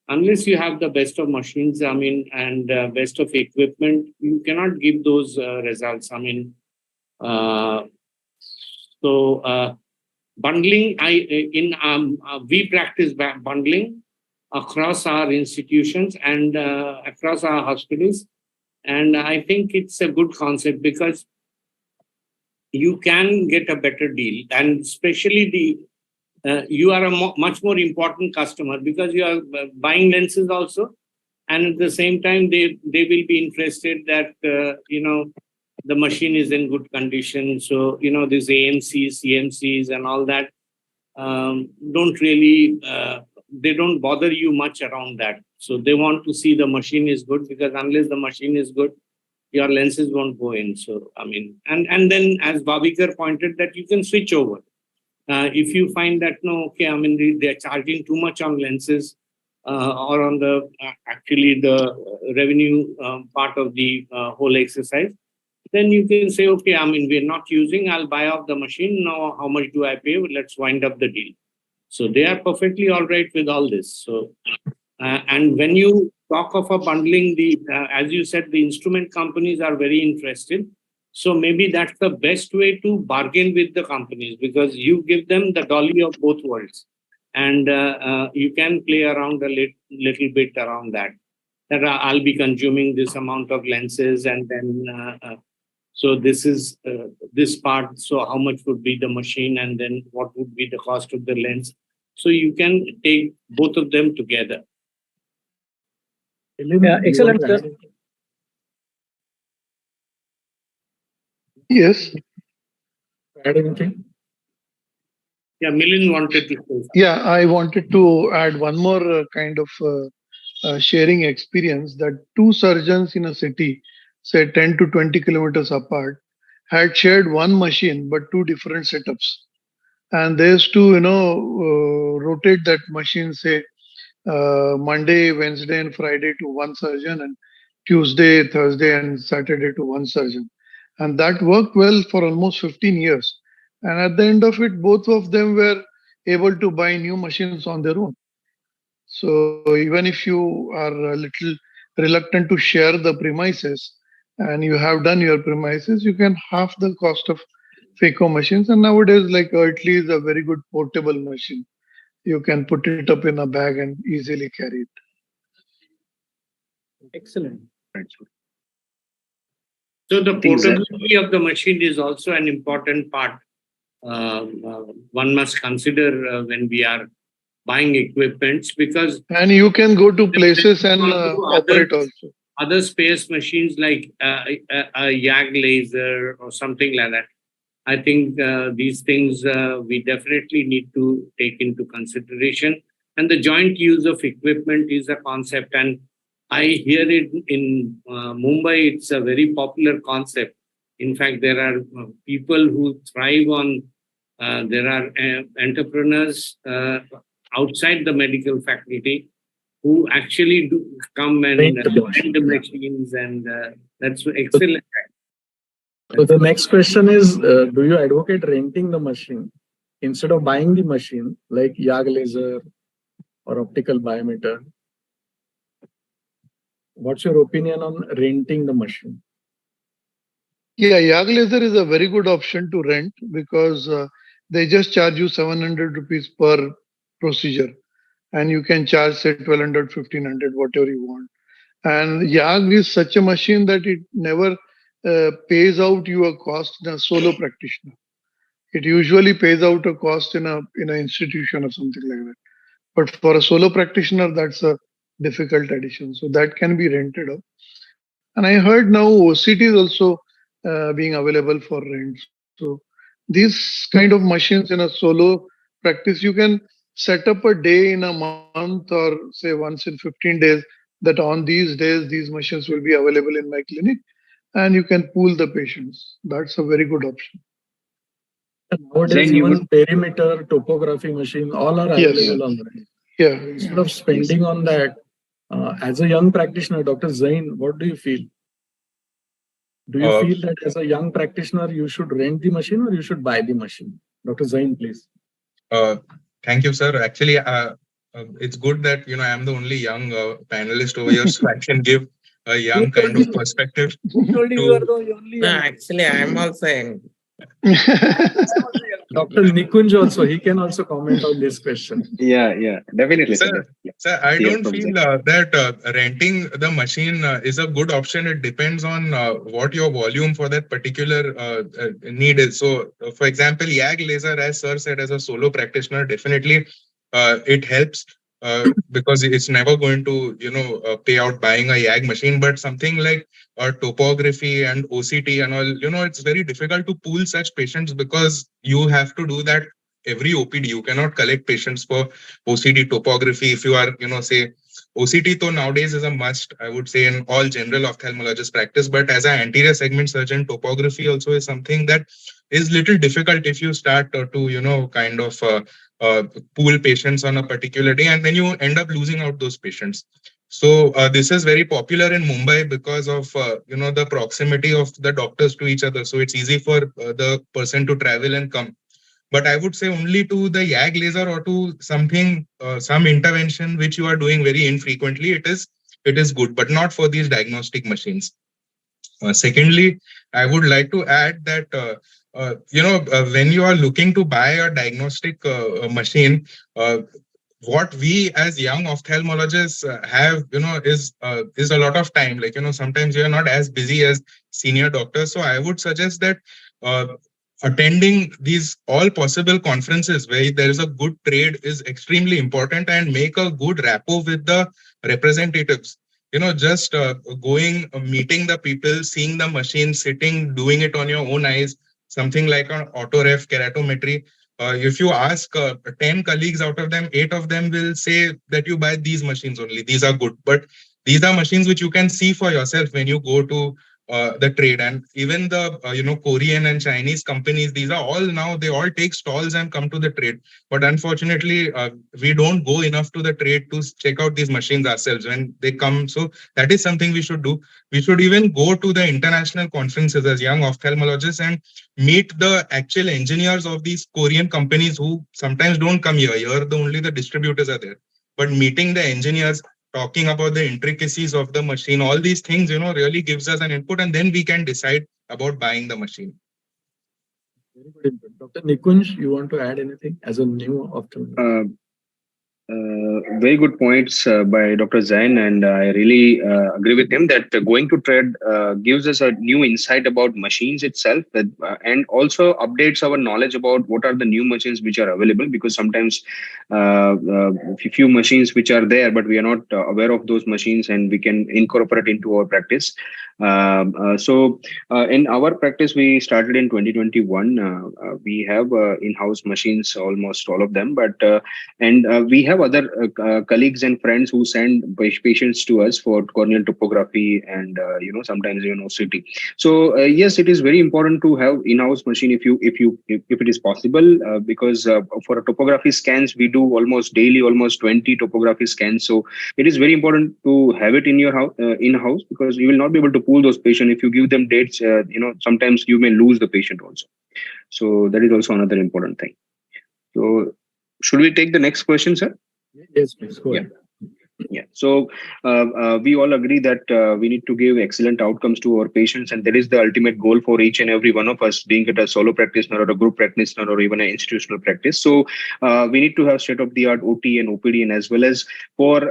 unless you have the best of machines, and best of equipment, you cannot give those results. Bundling, we practice bundling across our institutions and across our hospitals. And I think it's a good concept, because you can get a better deal, and especially you are a much more important customer, because you are buying lenses also, and at the same time they will be interested that the machine is in good condition. So these AMCs, CMCs, and all that, don't really, they don't bother you much around that. So they want to see the machine is good, because unless the machine is good, your lenses won't go in. So, I mean, and then as Bhavikar pointed, that you can switch over. If you find that, no, okay, I mean, they're charging too much on lenses, or on the actually the revenue part of the whole exercise, then you can say, okay, I mean, we're not using, I'll buy off the machine. Now, how much do I pay? Let's wind up the deal. So they are perfectly all right with all this. So, and when you talk of a bundling, as you said, the instrument companies are very interested. So maybe that's the best way to bargain with the companies, because you give them the dolly of both worlds. And you can play around a little bit around that. That I'll be consuming this amount of lenses, and then so this is this part. So how much would be the machine, and then what would be the cost of the lens? So you can take both of them together. Yeah, excellent, sir. Yes. Add anything? Yeah, Milind wanted to say something. Yeah, I wanted to add one more kind of sharing experience, that two surgeons in a city, say 10 to 20 kilometers apart, had shared one machine but two different setups. And they used to, rotate that machine, say Monday, Wednesday, and Friday to one surgeon, and Tuesday, Thursday, and Saturday to one surgeon. And that worked well for almost 15 years. And at the end of it, both of them were able to buy new machines on their own. So even if you are a little reluctant to share the premises and you have done your premises, you can half the cost of FACO machines. And nowadays, like Earthly is a very good portable machine. You can put it up in a bag and easily carry it. Excellent. So the portability of the machine is also an important part. One must consider when we are buying equipments, because and you can go to places and operate also. Other space machines like a YAG laser or something like that. I think these things we definitely need to take into consideration. And the joint use of equipment is a concept, and I hear it in Mumbai. It's a very popular concept. In fact, there are people who thrive on. There are entrepreneurs outside the medical faculty who actually do come and join the machines, and that's excellent. So the next question is, do you advocate renting the machine instead of buying the machine, like YAG laser or optical biometer? What's your opinion on renting the machine? Yeah, YAG laser is a very good option to rent, because they just charge you 700 rupees per procedure, and you can charge, say, 1200, 1500, whatever you want. And YAG is such a machine that it never pays out you a cost in a solo practitioner. It usually pays out a cost in an institution or something like that. But for a solo practitioner, that's a difficult addition. So that can be rented out. And I heard now OCT is also being available for rent. So these kind of machines in a solo practice, you can set up a day in a month, or say once in 15 days, that on these days, these machines will be available in my clinic, and you can pool the patients. That's a very good option. Nowadays, even perimeter, topography machine, all are available on that. Yeah. Instead of spending on that, as a young practitioner, Dr. Zain, what do you feel? Do you feel that as a young practitioner, you should rent the machine or you should buy the machine? Dr. Zain, please. Thank you, sir. Actually, it's good that I am the only young panelist over here, so I can give a young kind of perspective. No, actually, I am also young. Dr. Nikunj also, he can also comment on this question. Yeah, definitely. Sir, I don't feel that renting the machine is a good option. It depends on what your volume for that particular need is. So, for example, YAG laser, as sir said, as a solo practitioner, definitely it helps because it's never going to, pay out buying a YAG machine. But something like topography and OCT and all, it's very difficult to pool such patients, because you have to do that every OPD. You cannot collect patients for OCT topography. If you are, say OCT, though nowadays is a must, I would say, in all general ophthalmologist practice. But as an anterior segment surgeon, topography also is something that is little difficult if you start to, kind of pool patients on a particular day, and then you end up losing out those patients. So this is very popular in Mumbai because of the proximity of the doctors to each other. So it's easy for the person to travel and come. But I would say only to the YAG laser or to something, some intervention which you are doing very infrequently, it is good, but not for these diagnostic machines. Secondly, I would like to add that when you are looking to buy a diagnostic machine, what we as young ophthalmologists have, is a lot of time. Like, sometimes we are not as busy as senior doctors. So I would suggest that uh, attending these all possible conferences where there is a good trade is extremely important, and make a good rapport with the representatives. Just going, meeting the people, seeing the machine, sitting, doing it on your own eyes, something like an autoref keratometry. If you ask 10 colleagues, out of them, 8 of them will say that you buy these machines only. These are good. But these are machines which you can see for yourself when you go to the trade. And even the Korean and Chinese companies, these are all now, they all take stalls and come to the trade. But unfortunately, we don't go enough to the trade to check out these machines ourselves when they come. So that is something we should do. We should even go to the international conferences as young ophthalmologists and meet the actual engineers of these Korean companies who sometimes don't come here. Here, only the distributors are there. But meeting the engineers, talking about the intricacies of the machine, all these things, really gives us an input, and then we can decide about buying the machine. Very good input. Dr. Nikunj, you want to add anything as a new ophthalmologist? Very good points by Dr. Zain, and I really agree with him that going to trade gives us a new insight about machines itself, and also updates our knowledge about what are the new machines which are available, because sometimes few machines which are there, but we are not aware of those machines, and we can incorporate into our practice. So in our practice, we started in 2021. We have in-house machines, almost all of them, but and we have other colleagues and friends who send patients to us for corneal topography and sometimes CT. So yes, it is very important to have in-house machine if it is possible, because for a topography scans we do almost daily, almost 20 topography scans. So it is very important to have it in your house, in-house, because you will not be able to pool those patients. If you give them dates, sometimes you may lose the patient also. So that is also another important thing. So should we take the next question, sir? Yes, please. Go ahead. Yeah. So we all agree that we need to give excellent outcomes to our patients, and that is the ultimate goal for each and every one of us, being it a solo practitioner or a group practitioner or even an institutional practice. So we need to have state-of-the-art OT and OPD, and as well as for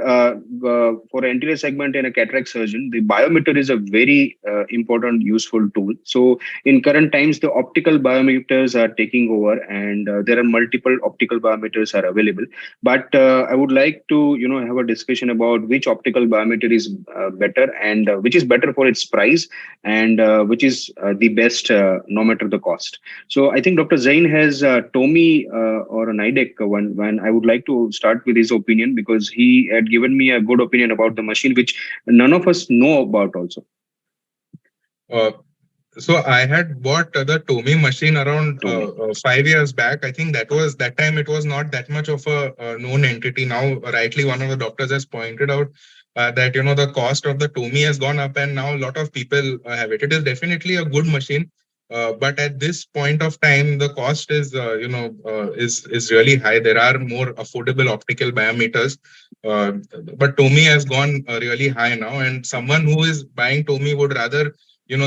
anterior segment and a cataract surgeon, the biometer is a very important, useful tool. So in current times, the optical biometers are taking over, and there are multiple optical biometers are available. But I would like to have a discussion about which optical biometer is better, and which is better for its price, and which is the best no matter the cost. So I think Dr. Zain has Tomy or a Nidec one. When I would like to start with his opinion, because he had given me a good opinion about the machine, which none of us know about also. So I had bought the Tomy machine around 5 years back. I think that time it was not that much of a known entity. Now, rightly, one of the doctors has pointed out that the cost of the Tomy has gone up, and now a lot of people have it. It is definitely a good machine, but at this point of time, the cost is is really high. There are more affordable optical biometers, but Tomy has gone really high now, and someone who is buying Tomy would rather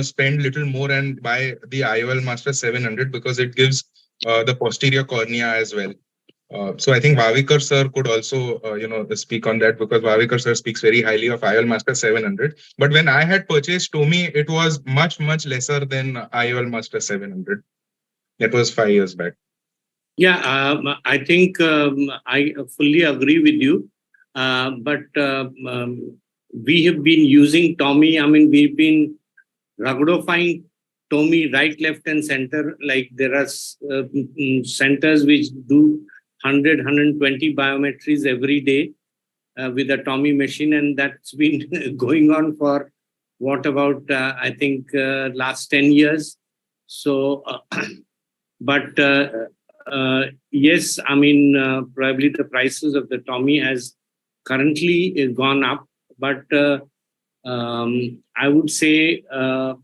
spend little more and buy the IOL Master 700, because it gives the posterior cornea as well. So I think Vavikar sir could also, speak on that, because Vavikar sir speaks very highly of IOL Master 700. But when I had purchased Tomy, it was much, much lesser than IOL Master 700. That was 5 years back. Yeah, I think I fully agree with you. But we have been using Tomy. I mean, we've been rugodifying Tommy right, left, and center. Like there are centers which do 100, 120 biometries every day with a Tommy machine, and that's been going on for what about I think last 10 years. So, but yes, I mean probably the prices of the Tommy has currently gone up, but I would say I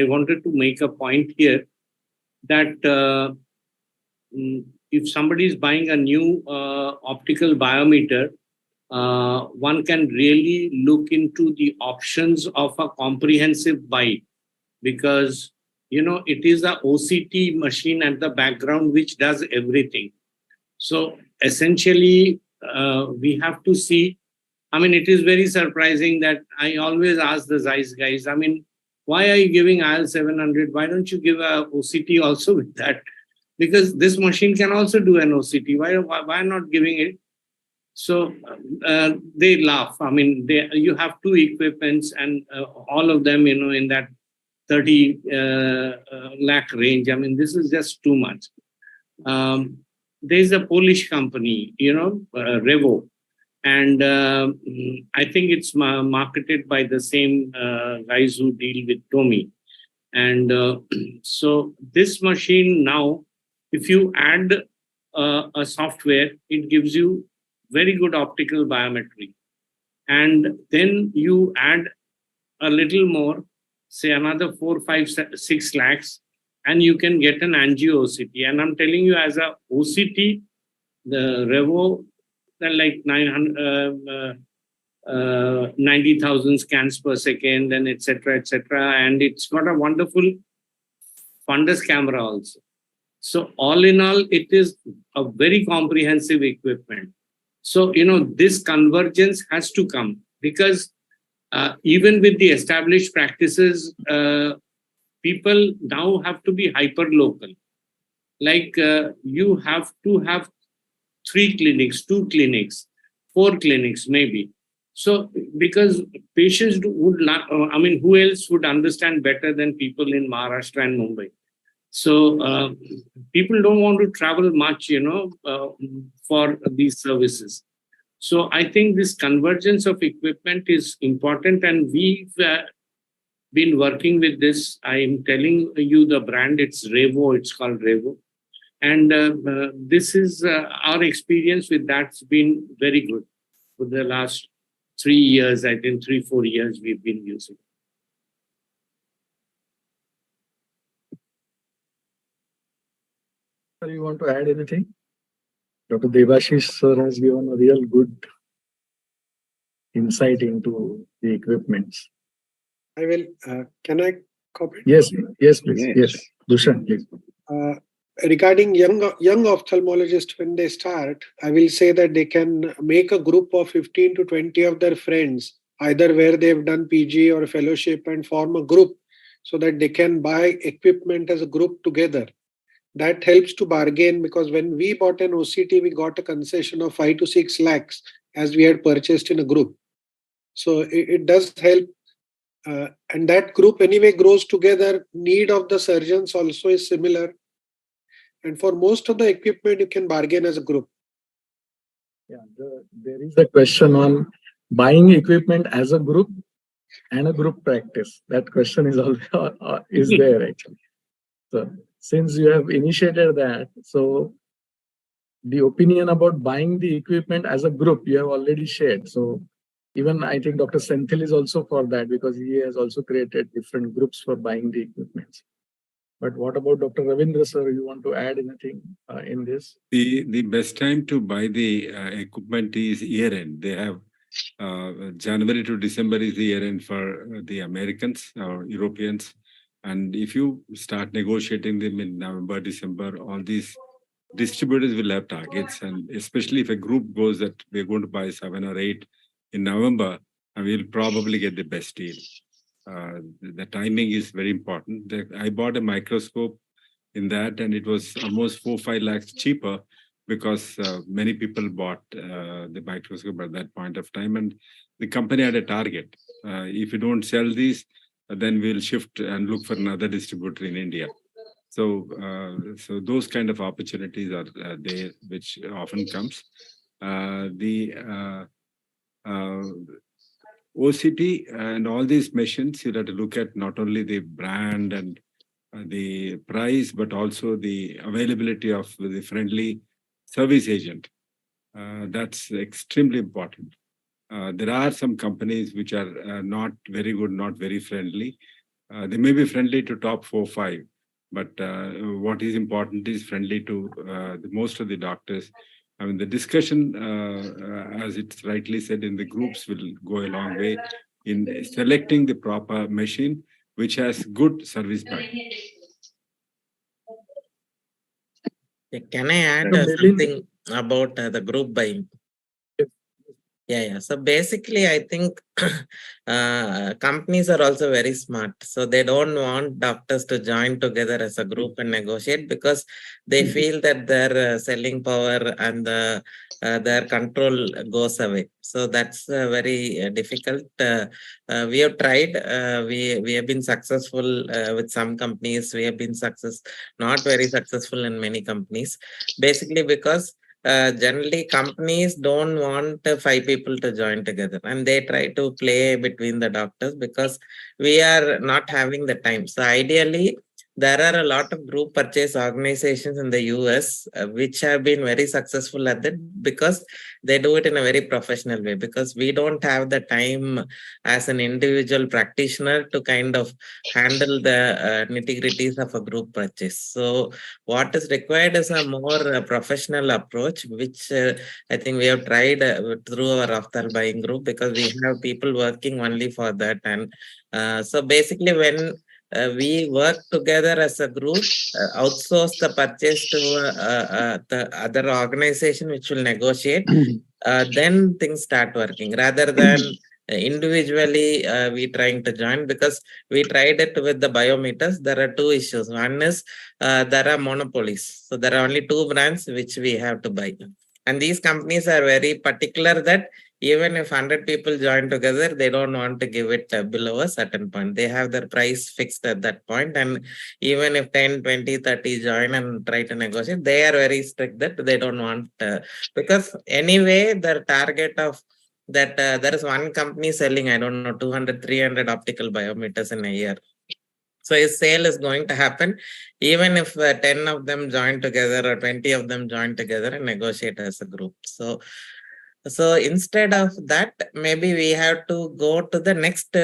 wanted to make a point here that if somebody is buying a new optical biometer, one can really look into the options of a comprehensive buy, because it is a OCT machine at the background which does everything. So essentially, we have to see. I mean, it is very surprising that I always ask the Zeiss guys, I mean, why are you giving IL 700? Why don't you give a OCT also with that? Because this machine can also do an OCT. Why not giving it? So they laugh. I mean, you have two equipments and all of them, in that 30 lakh range. I mean, this is just too much. There's a Polish company, Revo. And I think it's marketed by the same guys who deal with Tommy. And so this machine now, if you add a software, it gives you very good optical biometry. And then you add a little more, say another 4, 5, 6 lakhs, and you can get an angio OCT. And I'm telling you, as a OCT, the Revo, like 90,000 scans per second, and etc., etc. And it's got a wonderful fundus camera also. So all in all, it is a very comprehensive equipment. So, this convergence has to come, because even with the established practices, people now have to be hyper local. Like you have to have 3 clinics, 2 clinics, 4 clinics maybe. So because patients would not, I mean, who else would understand better than people in Maharashtra and Mumbai? So people don't want to travel much, for these services. So I think this convergence of equipment is important, and we've been working with this. I'm telling you the brand, it's Revo, it's called Revo. And this is our experience with that's been very good for the last 3 years. I think 3-4 years we've been using. Sir, you want to add anything? Dr. Debashish sir has given a real good insight into the equipments. I will. Can I comment? Yes, please. Yes, Dushan, please. Regarding young ophthalmologists, when they start, I will say that they can make a group of 15 to 20 of their friends, either where they've done PG or fellowship, and form a group so that they can buy equipment as a group together. That helps to bargain, because when we bought an OCT, we got a concession of 5 to 6 lakhs as we had purchased in a group. So it does help. And that group anyway grows together. Need of the surgeons also is similar. And for most of the equipment, you can bargain as a group. Yeah, there is a question on buying equipment as a group and a group practice. That question is is there actually. So since you have initiated that, so the opinion about buying the equipment as a group you have already shared. So even I think Dr. Senthil is also for that, because he has also created different groups for buying the equipment. But what about Dr. Ravindra sir? You want to add anything in this? The best time to buy the equipment is year end. They have January to December is the year end for the Americans or Europeans. And if you start negotiating them in November, December, all these distributors will have targets. And especially if a group goes that we're going to buy 7 or 8 in November, and we'll probably get the best deal. The timing is very important. I bought a microscope in that, and it was almost 4-5 lakhs cheaper, because many people bought the microscope at that point of time, and the company had a target. If you don't sell these, then we'll shift and look for another distributor in India. So, so those kind of opportunities are there, which often comes. The OCT and all these machines, you have to look at not only the brand and the price, but also the availability of the friendly service agent. That's extremely important. There are some companies which are not very good, not very friendly. They may be friendly to top 4, 5, but what is important is friendly to most of the doctors. I mean, the discussion, as it's rightly said in the groups, will go a long way in selecting the proper machine which has good service back. Can I add something about the group buying? Yeah. So basically, I think companies are also very smart. So they don't want doctors to join together as a group and negotiate, because they feel that their selling power and their control goes away. So that's very difficult. We have tried. We have been successful with some companies. We have been not very successful in many companies. Basically because generally companies don't want 5 people to join together, and they try to play between the doctors because we are not having the time. So ideally, there are a lot of group purchase organizations in the US which have been very successful at that, because they do it in a very professional way, because we don't have the time as an individual practitioner to kind of handle the nitty-gritties of a group purchase. So what is required is a more professional approach, which I think we have tried through our Aftal buying group, because we have people working only for that. And so basically when we work together as a group, outsource the purchase to the other organization which will negotiate, then things start working, rather than individually we trying to join. Because we tried it with the biometers. There are 2 issues. One is there are monopolies. So there are only 2 brands which we have to buy. And these companies are very particular that even if 100 people join together, they don't want to give it below a certain point. They have their price fixed at that point. And even if 10, 20, 30 join and try to negotiate, they are very strict that they don't want, because anyway, their target of that there is one company selling, I don't know, 200, 300 optical biometers in a year. So his sale is going to happen even if 10 of them join together or 20 of them join together and negotiate as a group. So instead of that, maybe we have to go to the next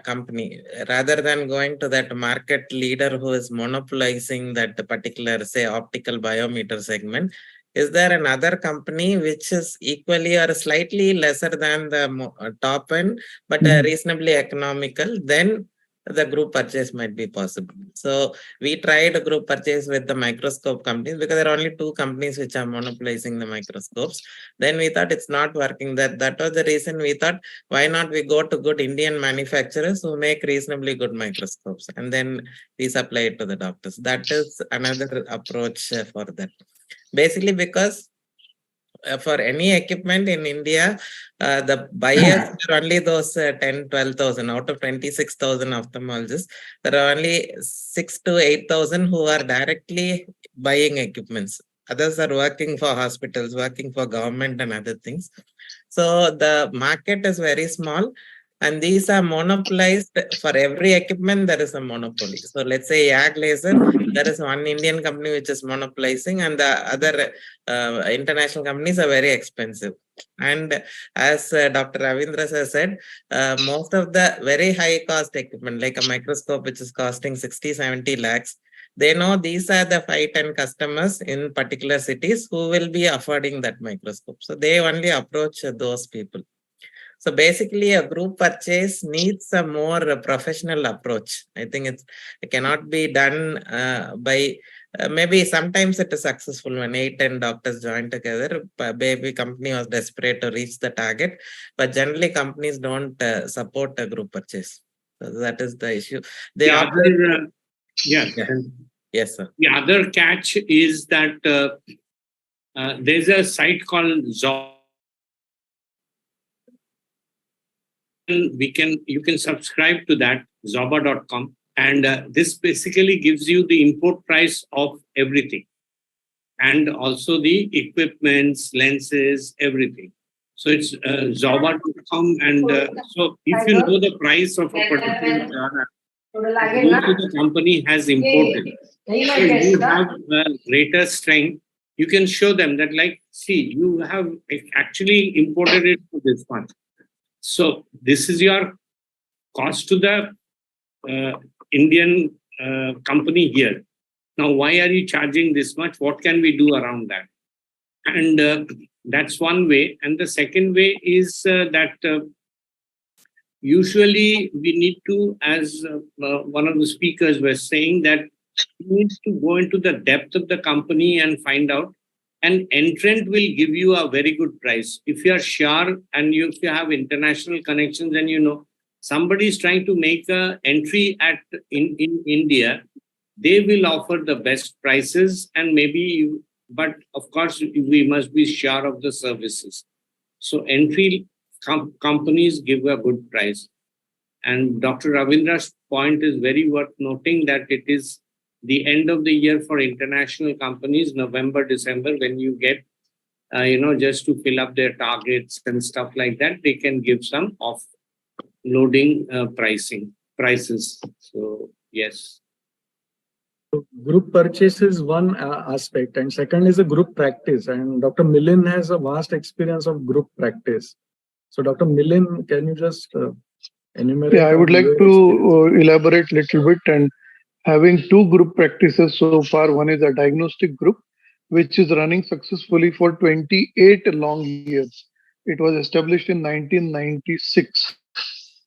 company, rather than going to that market leader who is monopolizing that particular, say, optical biometer segment. Is there another company which is equally or slightly lesser than the top end, but reasonably economical? Then the group purchase might be possible. So we tried a group purchase with the microscope companies, because there are only 2 companies which are monopolizing the microscopes. Then we thought it's not working. That was the reason we thought, why not we go to good Indian manufacturers who make reasonably good microscopes, and then we supply it to the doctors. That is another approach for that. Basically because for any equipment in India, the buyers are only those 10, 12,000 out of 26,000 ophthalmologists. There are only 6 to 8,000 who are directly buying equipments. Others are working for hospitals, working for government and other things. So the market is very small. And these are monopolized. For every equipment, there is a monopoly. So let's say YAG laser, there is one Indian company which is monopolizing, and the other international companies are very expensive. And as Dr. Ravindra has said, most of the very high cost equipment, like a microscope which is costing 60, 70 lakhs, they know these are the 5, 10 customers in particular cities who will be affording that microscope. So they only approach those people. So basically, a group purchase needs a more professional approach. I think it cannot be done by maybe sometimes it is successful when 8, 10 doctors join together. Maybe company was desperate to reach the target, but generally companies don't support a group purchase. So that is the issue. Yes, sir. The other catch is that there's a site called you can subscribe to that, zoba.com. And this basically gives you the import price of everything, and also the equipments, lenses, everything. So it's zoba.com. And so if you know the price of a particular product, the company has imported, so you have greater strength. You can show them that, like, see, you have actually imported it for this much. So this is your cost to the Indian company here. Now, why are you charging this much? What can we do around that? And that's one way. And the second way is that usually we need to, as one of the speakers was saying, that you need to go into the depth of the company and find out. An entrant will give you a very good price. If you are sure and if you have international connections and you know somebody is trying to make an entry in India, they will offer the best prices, and maybe but of course we must be sure of the services. So entry companies give a good price. And Dr. Ravindra's point is very worth noting, that it is the end of the year for international companies, November, December, when you get, just to fill up their targets and stuff like that, they can give some off-loading prices. So, yes. So group purchase is one aspect, and second is a group practice. And Dr. Milind has a vast experience of group practice. So, Dr. Milind, can you just enumerate? Yeah, I would like to elaborate a little bit. And having two group practices so far, one is a diagnostic group, which is running successfully for 28 long years. It was established in 1996,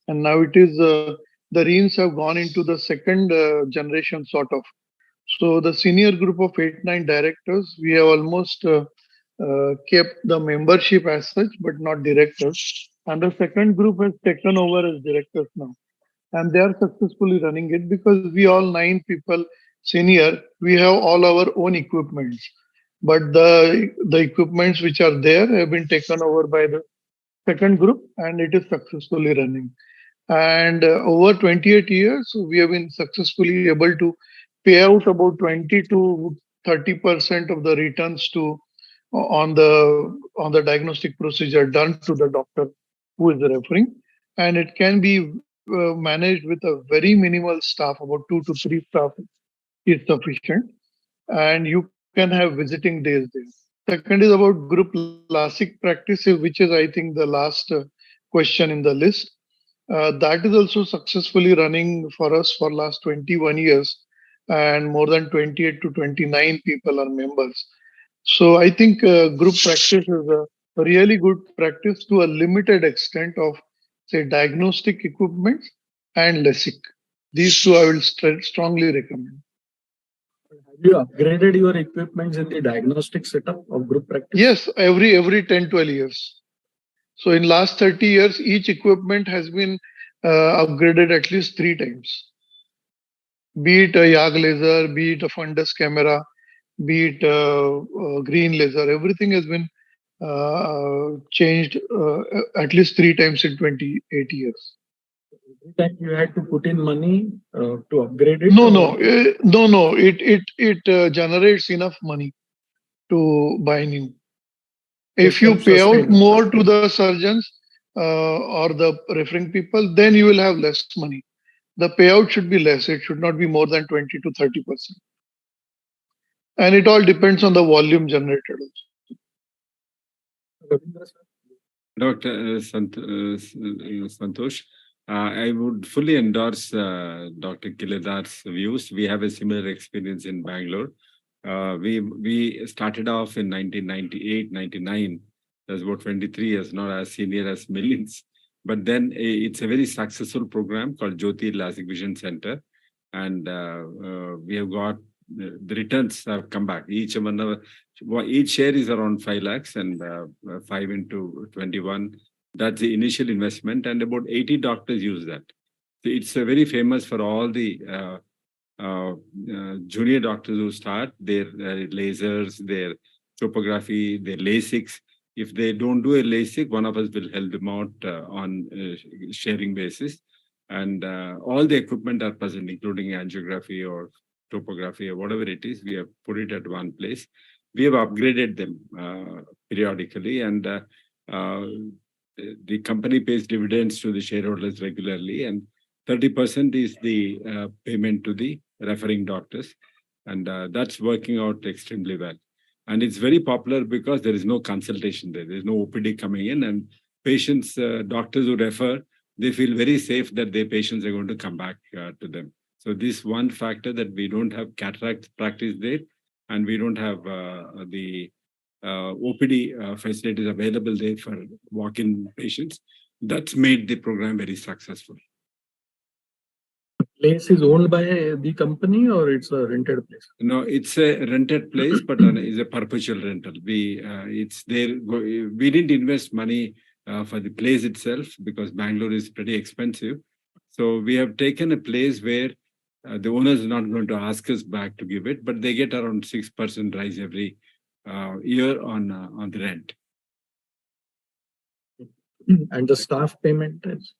and now it is the reins have gone into the second generation, sort of. So the senior group of 8-9 directors, we have almost kept the membership as such, but not directors. And the second group has taken over as directors now. And they are successfully running it, because we all 9 people senior, we have all our own equipments. But the equipments which are there have been taken over by the second group, and it is successfully running. And over 28 years, we have been successfully able to pay out about 20 to 30% of the returns to on the diagnostic procedure done to the doctor who is referring, and it can be managed with a very minimal staff, about 2 to 3 staff is sufficient, and you can have visiting days there. Second is about group LASIK practice, which is, I think, the last question in the list. That is also successfully running for us for last 21 years, and more than 28 to 29 people are members. So I think group practice is a really good practice to a limited extent of, say, diagnostic equipment and LASIK. These two I will strongly recommend. Have you upgraded your equipments in the diagnostic setup of group practice? Yes, every 10-12 years. So in last 30 years, each equipment has been upgraded at least 3 times. Be it a YAG laser, be it a fundus camera, be it green laser, everything has been changed at least 3 times in 28 years. Every time you had to put in money to upgrade it? No. It generates enough money to buy new. If you pay out more to the surgeons or the referring people, then you will have less money. The payout should be less. It should not be more than 20 to 30%. And it all depends on the volume generated also. Dr. Santosh, I would fully endorse Dr. Kiledar's views. We have a similar experience in Bangalore. We started off in 1998, 99. That's about 23 years, not as senior as millions. But then it's a very successful program called Jyoti LASIK Vision Center. And we have got the returns have come back. Each share is around 5 lakhs, and 5 into 21. That's the initial investment, and about 80 doctors use that. So it's very famous for all the junior doctors who start their lasers, their topography, their LASIKs. If they don't do a LASIK, one of us will help them out on sharing basis. And all the equipment are present, including angiography or topography or whatever it is. We have put it at one place. We have upgraded them periodically, and the company pays dividends to the shareholders regularly, and 30% is the payment to the referring doctors, and that's working out extremely well. And it's very popular because there is no consultation there. There's no OPD coming in, and patients, doctors who refer, they feel very safe that their patients are going to come back to them. So this one factor, that we don't have cataract practice there, and we don't have the OPD facilities available there for walk-in patients, that's made the program very successful. Place is owned by the company, or it's a rented place? No, it's a rented place, but it's a perpetual rental. It's there. We didn't invest money for the place itself because Bangalore is pretty expensive. So we have taken a place where the owner is not going to ask us back to give it, but they get around 6% rise every year on the rent. And the staff payment is?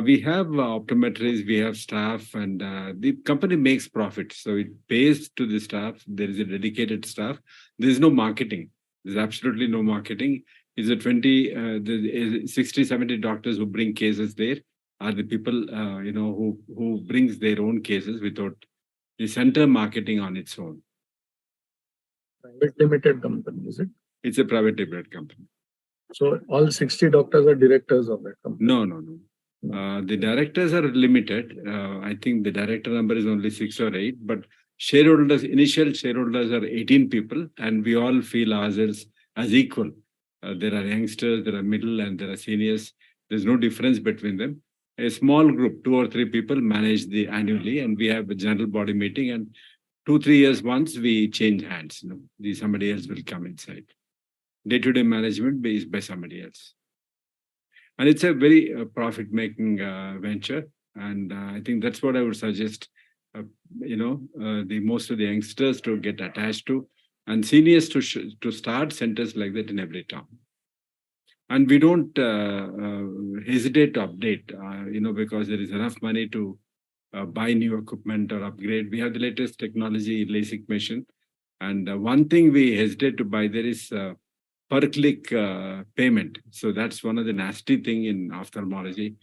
We have optometrists, we have staff, and the company makes profit. So it pays to the staff. There is a dedicated staff. There is no marketing. There's absolutely no marketing. Is it 60, 70 doctors who bring cases there are the people, who brings their own cases without the center marketing on its own. Private limited company, is it? It's a private limited company. So all 60 doctors are directors of that company? No. The directors are limited. I think the director number is only 6 or 8, but initial shareholders are 18 people, and we all feel ourselves as equal. There are youngsters, there are middle, and there are seniors. There's no difference between them. A small group, 2 or 3 people, manage the annually, and we have a general body meeting, and 2-3 years once we change hands. Somebody else will come inside. Day-to-day management is by somebody else. And it's a very profit-making venture, and I think that's what I would suggest. The most of the youngsters to get attached to, and seniors to start centers like that in every town. And we don't hesitate to update, because there is enough money to buy new equipment or upgrade. We have the latest technology, LASIK machine, and one thing we hesitate to buy there is per click payment. So that's one of the nasty thing in ophthalmology.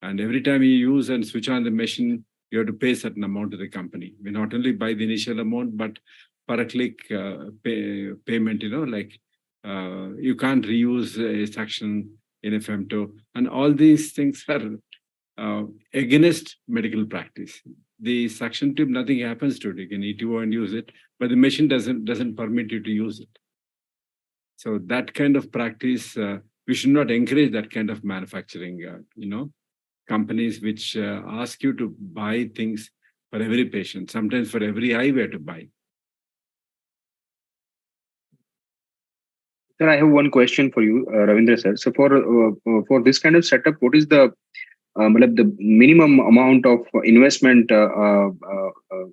And every time you use and switch on the machine, you have to pay a certain amount to the company. We not only buy the initial amount, but per click payment, you can't reuse a section in a femto. And all these things are against medical practice. The suction tube, nothing happens to it. You can ETO and use it, but the machine doesn't permit you to use it. So that kind of practice, we should not encourage that kind of manufacturing, companies which ask you to buy things for every patient. Sometimes for every eye we have to buy. Sir, I have one question for you, Ravindra sir. So for this kind of setup, what is the minimum amount of investment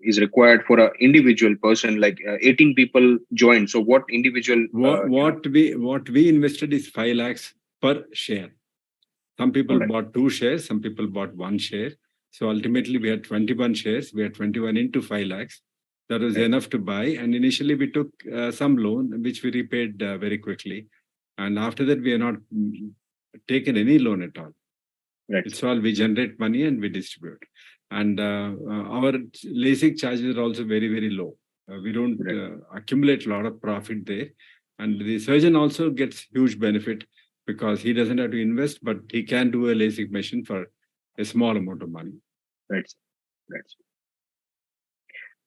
is required for an individual person? Like 18 people join. So what individual? What we invested is 5 lakhs per share. Some people bought 2 shares. Some people bought 1 share. So ultimately we had 21 shares. We had 21 into 5 lakhs. That was enough to buy. And initially we took some loan, which we repaid very quickly. And after that, we have not taken any loan at all. Right. It's all we generate money and we distribute. And our LASIK charges are also very, very low. We don't accumulate a lot of profit there. And the surgeon also gets huge benefit because he doesn't have to invest, but he can do a LASIK machine for a small amount of money. Right.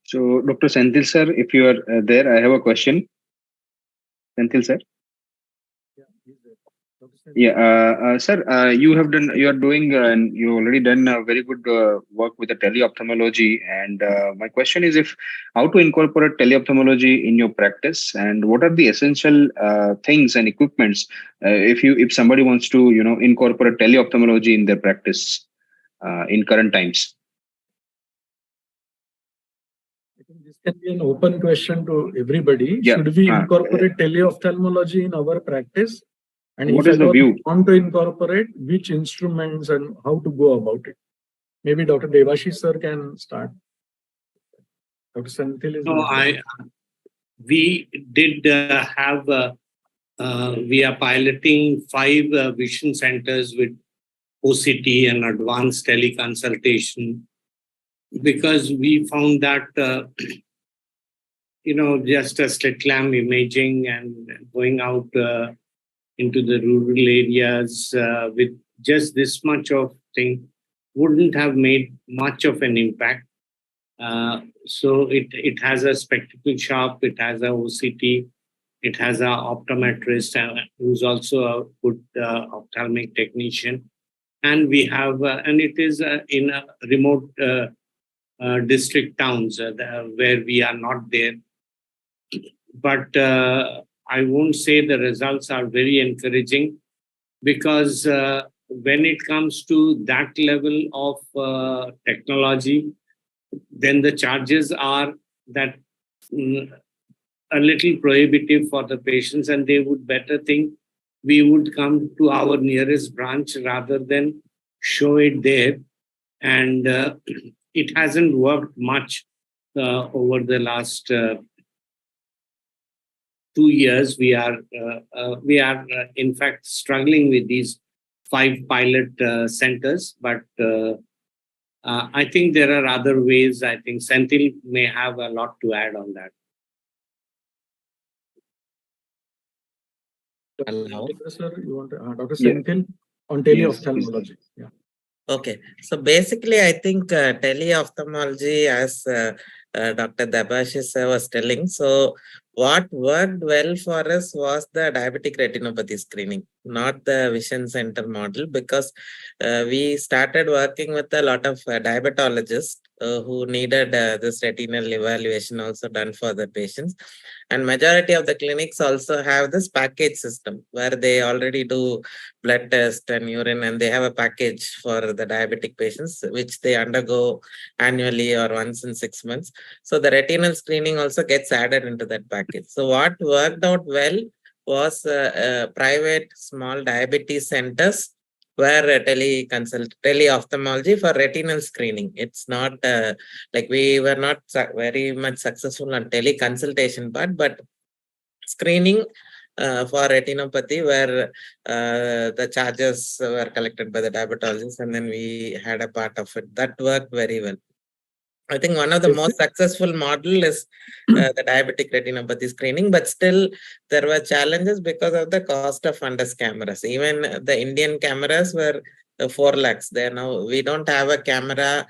So, Dr. Senthil sir, if you are there, I have a question. Senthil sir. Yeah, sir, you are doing, and you already done very good work with the teleophthalmology. And my question is, how to incorporate teleophthalmology in your practice, and what are the essential things and equipments if somebody wants to, incorporate teleophthalmology in their practice in current times? think this can be an open question to everybody. Yeah. Should we incorporate teleophthalmology in our practice? And What if is at the all view? want to incorporate, which instruments and how to go about it? Maybe Dr. Debashish sir can start. Dr. Senthil is No, we did have, we are piloting 5 vision centers with OCT and advanced teleconsultation, because we found that, just a slit lamp imaging and going out into the rural areas with just this much of thing wouldn't have made much of an impact. So it has a spectacle shop, it has a OCT, it has an optometrist who's also a good ophthalmic technician. And we have, and it is in a remote district towns where we are not there. But I won't say the results are very encouraging, because when it comes to that level of technology, then the charges are that a little prohibitive for the patients, and they would better think we would come to our nearest branch rather than show it there. And it hasn't worked much over the last 2 years. We are in fact struggling with these 5 pilot centers, but I think there are other ways. I think Senthil may have a lot to add on that. Hello. Sir, you want to, Dr. Senthil on teleophthalmology? Yeah. Okay, so basically, I think teleophthalmology, as Dr. Debashish was telling, so what worked well for us was the diabetic retinopathy screening, not the vision center model, because we started working with a lot of diabetologists who needed this retinal evaluation also done for the patients. And majority of the clinics also have this package system where they already do blood test and urine, and they have a package for the diabetic patients, which they undergo annually or once in 6 months. So the retinal screening also gets added into that package. So what worked out well was private small diabetes centers where teleophthalmology for retinal screening. It's not like we were not very much successful on teleconsultation part, but screening for retinopathy, where the charges were collected by the diabetologists, and then we had a part of it. That worked very well. I think one of the most successful model is the diabetic retinopathy screening, but still there were challenges because of the cost of fundus cameras. Even the Indian cameras were 4 lakhs. There now we don't have a camera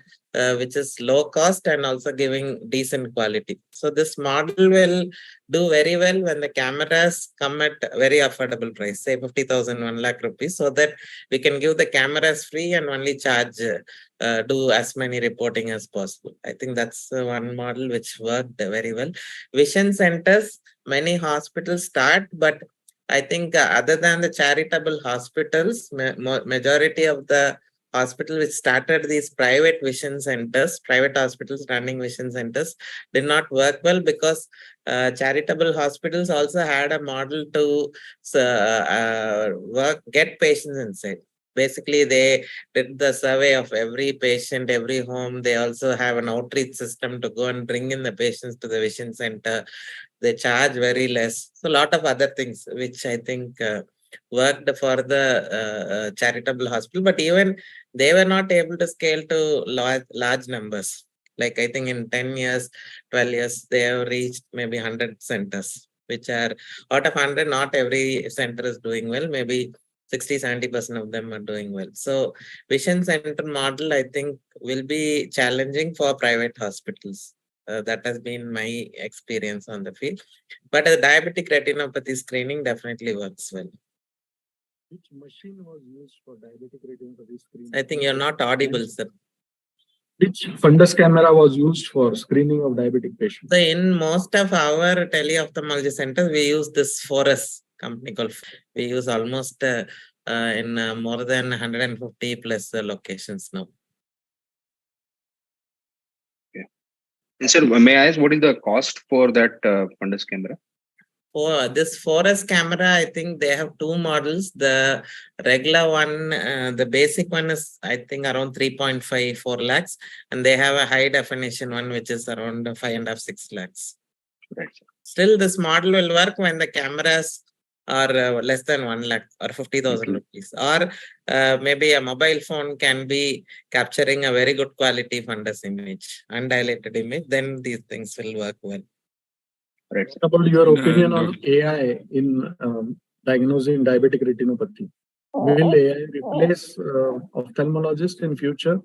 which is low cost and also giving decent quality. So this model will do very well when the cameras come at very affordable price, say 50,000, 1 lakh rupees, so that we can give the cameras free and only charge do as many reporting as possible. I think that's one model which worked very well. Vision centers, many hospitals start, but I think other than the charitable hospitals, majority of the hospital which started these private vision centers, private hospitals running vision centers, did not work well, because charitable hospitals also had a model to get patients inside. Basically, they did the survey of every patient, every home. They also have an outreach system to go and bring in the patients to the vision center. They charge very less. So a lot of other things, which I think worked for the charitable hospital, but even they were not able to scale to large numbers. Like I think in 10 years, 12 years, they have reached maybe 100 centers, which are out of 100, not every center is doing well. Maybe 60-70% of them are doing well. So vision center model, I think, will be challenging for private hospitals. That has been my experience on the field. But the diabetic retinopathy screening definitely works well. Which machine was used for diabetic retinopathy screening? I think you're not audible, sir. Which fundus camera was used for screening of diabetic patients? So in most of our teleophthalmology centers, we use this Forus company called. We use almost in more than 150 plus locations now. And sir, may I ask what is the cost for that fundus camera? For this 4S camera, I think they have two models. The regular one, the basic one is, I think, around 3.54 lakhs. And they have a high definition one, which is around 5.5, 6 lakhs. Right. Still, this model will work when the cameras are less than 1 lakh or 50,000 rupees. Or maybe a mobile phone can be capturing a very good quality fundus image, undilated image. Then these things will work well. Right. What about your opinion on AI in diagnosing diabetic retinopathy? Will AI replace ophthalmologists in future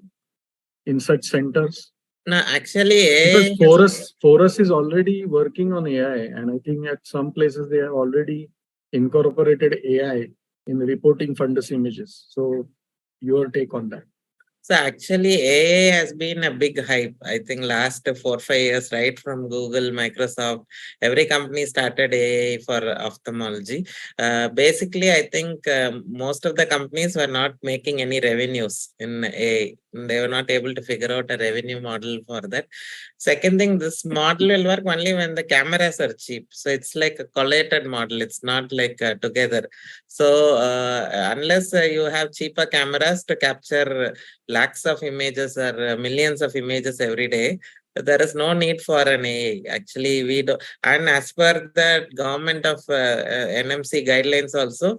in such centers? No, actually, because Forus is already working on AI, and I think at some places they have already incorporated AI in reporting fundus images. So, your take on that? So actually, AI has been a big hype. I think last 4 or 5 years, right from Google, Microsoft, every company started AI for ophthalmology. Basically, I think most of the companies were not making any revenues in AI. They were not able to figure out a revenue model for that. Second thing, this model will work only when the cameras are cheap. So it's like a collated model. It's not like together. So unless you have cheaper cameras to capture lakhs of images or millions of images every day, there is no need for an AI. Actually, we do, and as per the government of NMC guidelines also,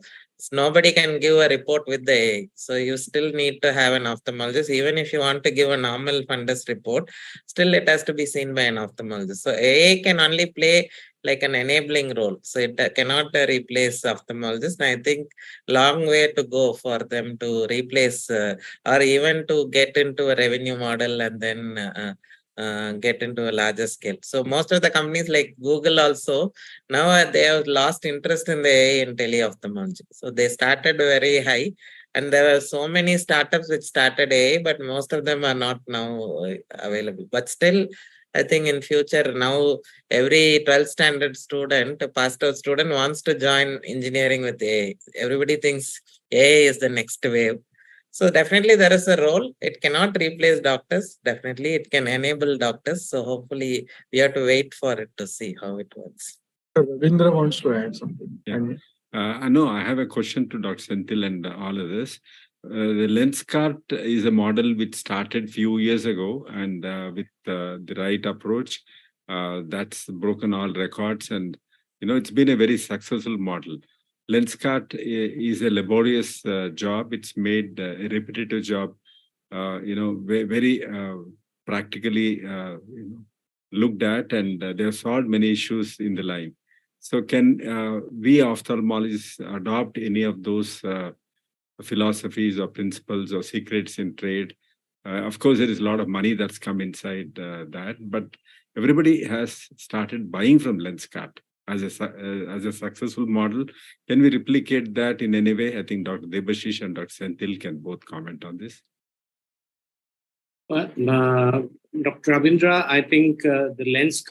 nobody can give a report with the AI. So you still need to have an ophthalmologist. Even if you want to give a normal fundus report, still it has to be seen by an ophthalmologist. So AI can only play like an enabling role. So it cannot replace ophthalmologists. And I think long way to go for them to replace or even to get into a revenue model and then get into a larger scale. So most of the companies like Google also, now they have lost interest in the AI in teleophthalmology. So they started very high. And there were so many startups which started AI, but most of them are not now available. But still, I think in future now every 12th standard student, passed out student wants to join engineering with AI. Everybody thinks AI is the next wave. So definitely there is a role. It cannot replace doctors. Definitely it can enable doctors. So hopefully we have to wait for it to see how it works. Ravindra wants to add something. Yeah. No, I have a question to Dr. Senthil and all of this. The LensCart is a model which started few years ago, and with the right approach, that's broken all records, and it's been a very successful model. LensCart is a laborious job. It's made a repetitive job, very practically looked at, and they have solved many issues in the line. So can we ophthalmologists adopt any of those philosophies or principles or secrets in trade? Of course, there is a lot of money that's come inside that, but everybody has started buying from LensCart as a successful model. Can we replicate that in any way? I think Dr. Debashish and Dr. Senthil can both comment on this. Well, Dr. Ravindra, I think the lens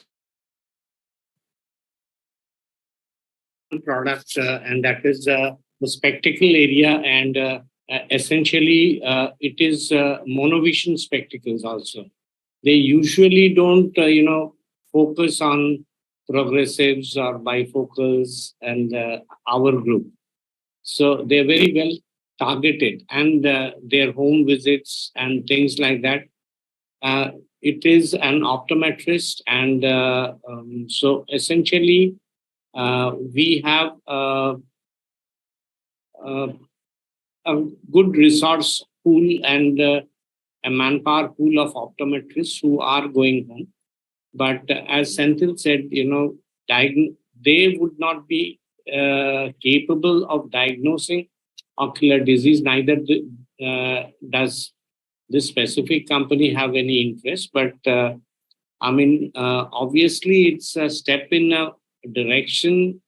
product, and that is the spectacle area, and essentially it is monovision spectacles also. They usually don't, focus on progressives or bifocals and our group. So they're very well targeted, and their home visits and things like that. It is an optometrist, and so essentially we have a good resource pool and a manpower pool of optometrists who are going home. But as Senthil said, they would not be capable of diagnosing ocular disease. Neither does this specific company have any interest. But obviously, it's a step in a direction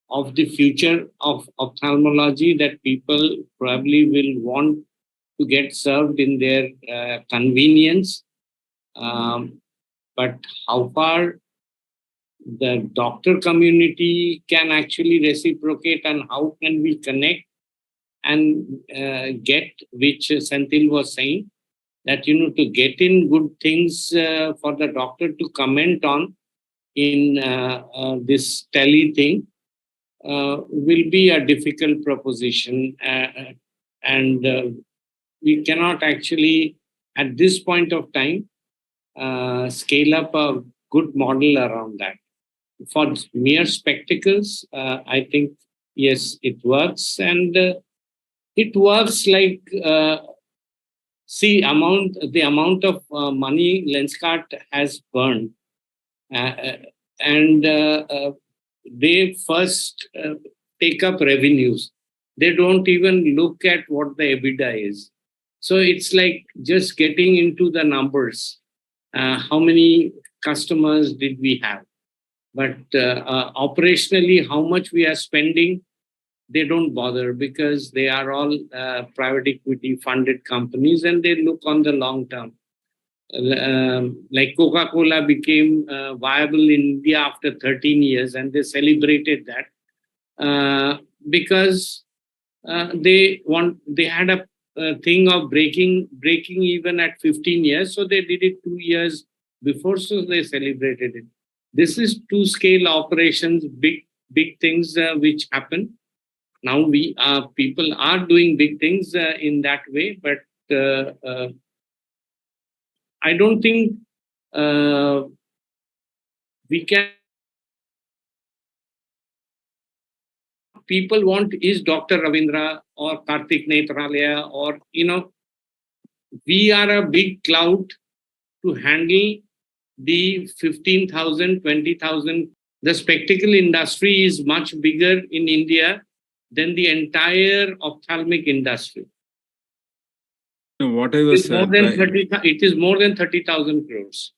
of the future of ophthalmology that people probably will want to get served in their convenience. But how far the doctor community can actually reciprocate, and how can we connect and get, which Senthil was saying, that, to get in good things for the doctor to comment on in this tele thing will be a difficult proposition. And we cannot actually, at this point of time, scale up a good model around that. For mere spectacles, I think, yes, it works. And it works like, see, the amount of money Lenskart has burned. And they first take up revenues. They don't even look at what the EBITDA is. So it's like just getting into the numbers. How many customers did we have? But operationally, how much we are spending, they don't bother, because they are all private equity funded companies, and they look on the long term. Like Coca-Cola became viable in India after 13 years, and they celebrated that because they had a thing of breaking even at 15 years, so they did it 2 years before, so they celebrated it. This is two scale operations, big things which happen. Now people are doing big things in that way, but I don't think we can. People want is Dr. Ravindra or Karthik Netralaya, or we are a big cloud to handle the 15,000, 20,000. The spectacle industry is much bigger in India than the entire ophthalmic industry. What I was it is more than 30,000 crores.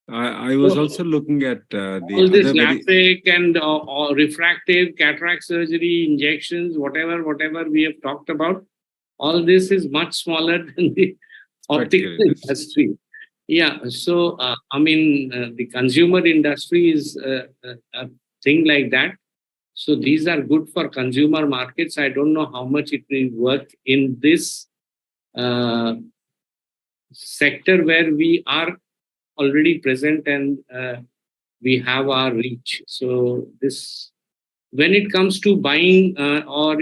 I was also looking at all this LASIK and refractive, cataract surgery, injections, whatever we have talked about. All this is much smaller than the optical industry. Yeah, so the consumer industry is a thing like that. So these are good for consumer markets. I don't know how much it will work in this sector where we are already present and we have our reach. So this, when it comes to buying or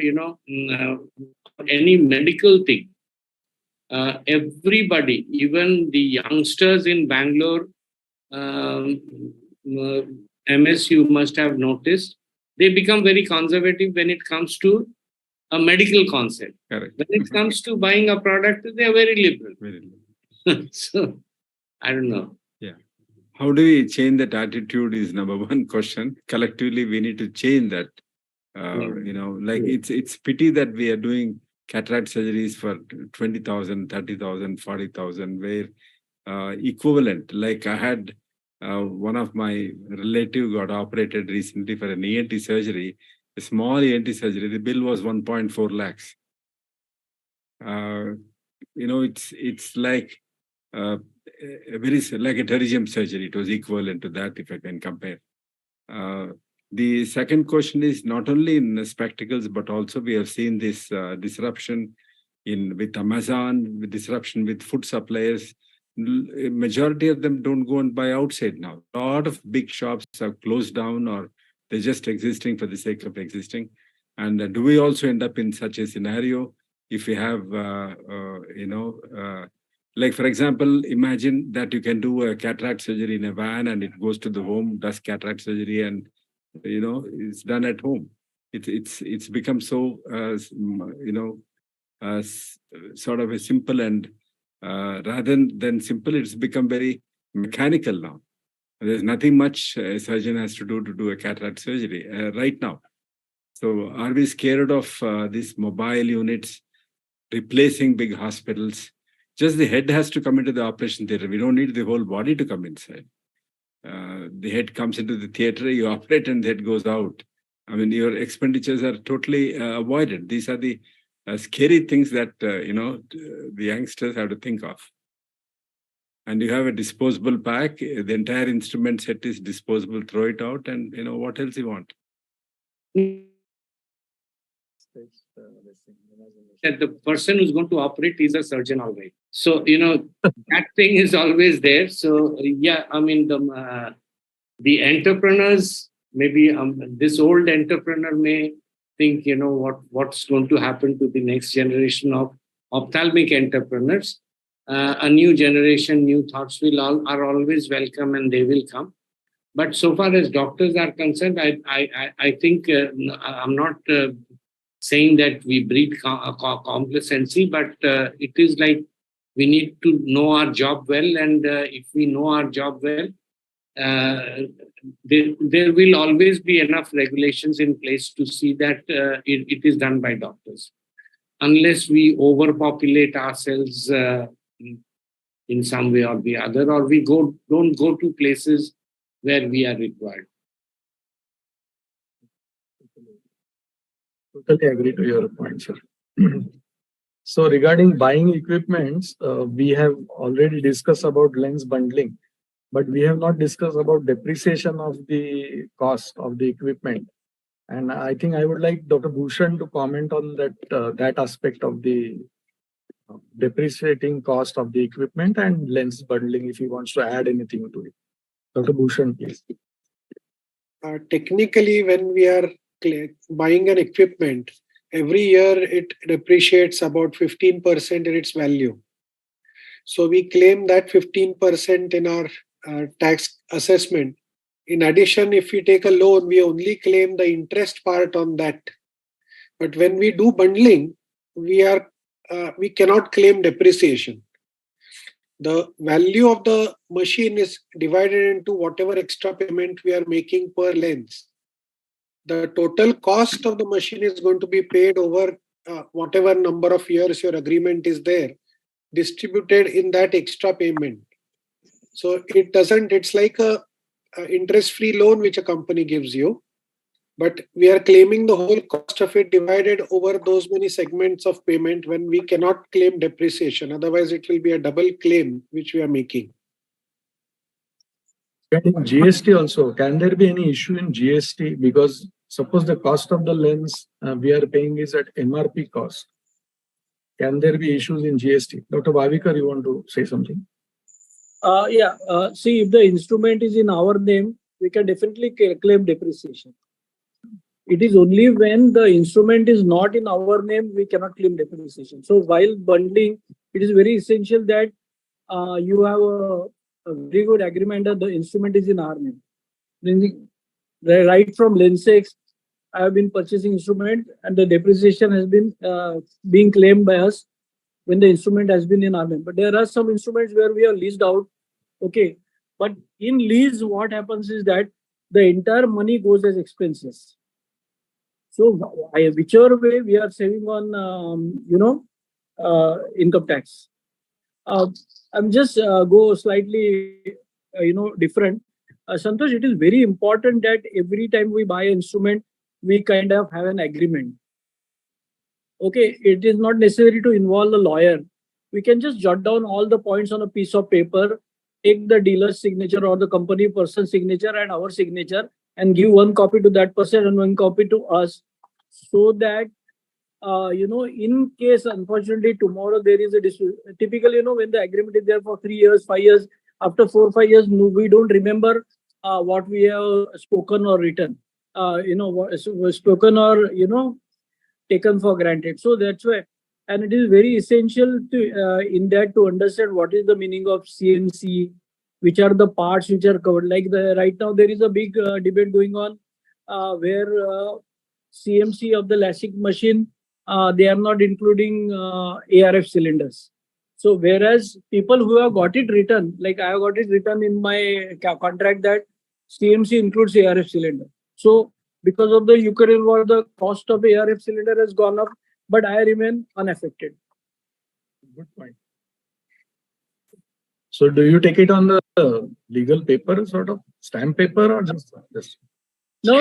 any medical thing, everybody, even the youngsters in Bangalore, MS, you must have noticed, they become very conservative when it comes to a medical concept. Correct. When it comes to buying a product, they are very liberal. Very liberal. So, I don't know. Yeah. How do we change that attitude is number one question. Collectively, we need to change that. It's pity that we are doing cataract surgeries for 20,000, 30,000, 40,000, where equivalent, like I had one of my relative got operated recently for an ENT surgery, a small ENT surgery, the bill was 1.4 lakhs. It's like like a pterygium surgery. It was equivalent to that, if I can compare. The second question is not only in spectacles, but also we have seen this disruption with Amazon, with disruption with food suppliers. Majority of them don't go and buy outside now. A lot of big shops have closed down, or they're just existing for the sake of existing. And do we also end up in such a scenario if we have, like, for example, imagine that you can do a cataract surgery in a van and it goes to the home, does cataract surgery, and it's done at home. It's become so sort of a simple, and rather than simple, it's become very mechanical now. There's nothing much a surgeon has to do a cataract surgery right now. So are we scared of these mobile units replacing big hospitals? Just the head has to come into the operation theater. We don't need the whole body to come inside. The head comes into the theater, you operate, and the head goes out. I mean, your expenditures are totally avoided. These are the scary things that, the youngsters have to think of. And you have a disposable pack, the entire instrument set is disposable, throw it out, and what else you want? that the person who's going to operate is a surgeon already. So, that thing is always there. So, yeah, I mean, the entrepreneurs, maybe this old entrepreneur may think, what's going to happen to the next generation of ophthalmic entrepreneurs. A new generation, new thoughts are always welcome, and they will come. But so far as doctors are concerned, I think I'm not saying that we breed complacency, but it is like we need to know our job well, and if we know our job well, there will always be enough regulations in place to see that it is done by doctors. Unless we overpopulate ourselves in some way or the other, or we don't go to places where we are required. Totally agree to your point, sir. So regarding buying equipments, we have already discussed about lens bundling, but we have not discussed about depreciation of the cost of the equipment. And I think I would like Dr. Bhushan to comment on that aspect of the depreciating cost of the equipment and lens bundling, if he wants to add anything to it. Dr. Bhushan, please. Technically, when we are buying an equipment, every year it depreciates about 15% in its value. So we claim that 15% in our tax assessment. In addition, if we take a loan, we only claim the interest part on that. But when we do bundling, we cannot claim depreciation. The value of the machine is divided into whatever extra payment we are making per lens. The total cost of the machine is going to be paid over whatever number of years your agreement is there, distributed in that extra payment. So it's like a interest-free loan which a company gives you, but we are claiming the whole cost of it divided over those many segments of payment when we cannot claim depreciation. Otherwise, it will be a double claim which we are making. In GST also, can there be any issue in GST? Because suppose the cost of the lens we are paying is at MRP cost. Can there be issues in GST? Dr. Bhavikar, you want to say something? See, if the instrument is in our name, we can definitely claim depreciation. It is only when the instrument is not in our name, we cannot claim depreciation. So while bundling, it is very essential that you have a very good agreement that the instrument is in our name. Right from Lensex, I have been purchasing instrument, and the depreciation has been being claimed by us when the instrument has been in our name. But there are some instruments where we are leased out. Okay. But in lease, what happens is that the entire money goes as expenses. So whichever way we are saving on, income tax. I'm just go slightly, different. Santosh, it is very important that every time we buy an instrument, we kind of have an agreement. Okay, it is not necessary to involve a lawyer. We can just jot down all the points on a piece of paper, take the dealer's signature or the company person's signature and our signature, and give one copy to that person and one copy to us, so that in case unfortunately tomorrow there is a dispute. Typically, when the agreement is there for 3 years, 5 years, after 4 or 5 years, we don't remember what we have spoken or written, spoken or taken for granted. So that's why, and it is very essential to in that to understand what is the meaning of CMC, which are the parts which are covered. Like right now there is a big debate going on where CMC of the LASIK machine, they are not including ARF cylinders. So whereas people who have got it written, like I have got it written in my contract that CMC includes ARF cylinder. So because of the Ukraine war, the cost of ARF cylinder has gone up, but I remain unaffected. Good point. So do you take it on the legal paper, sort of stamp paper, or just this? No,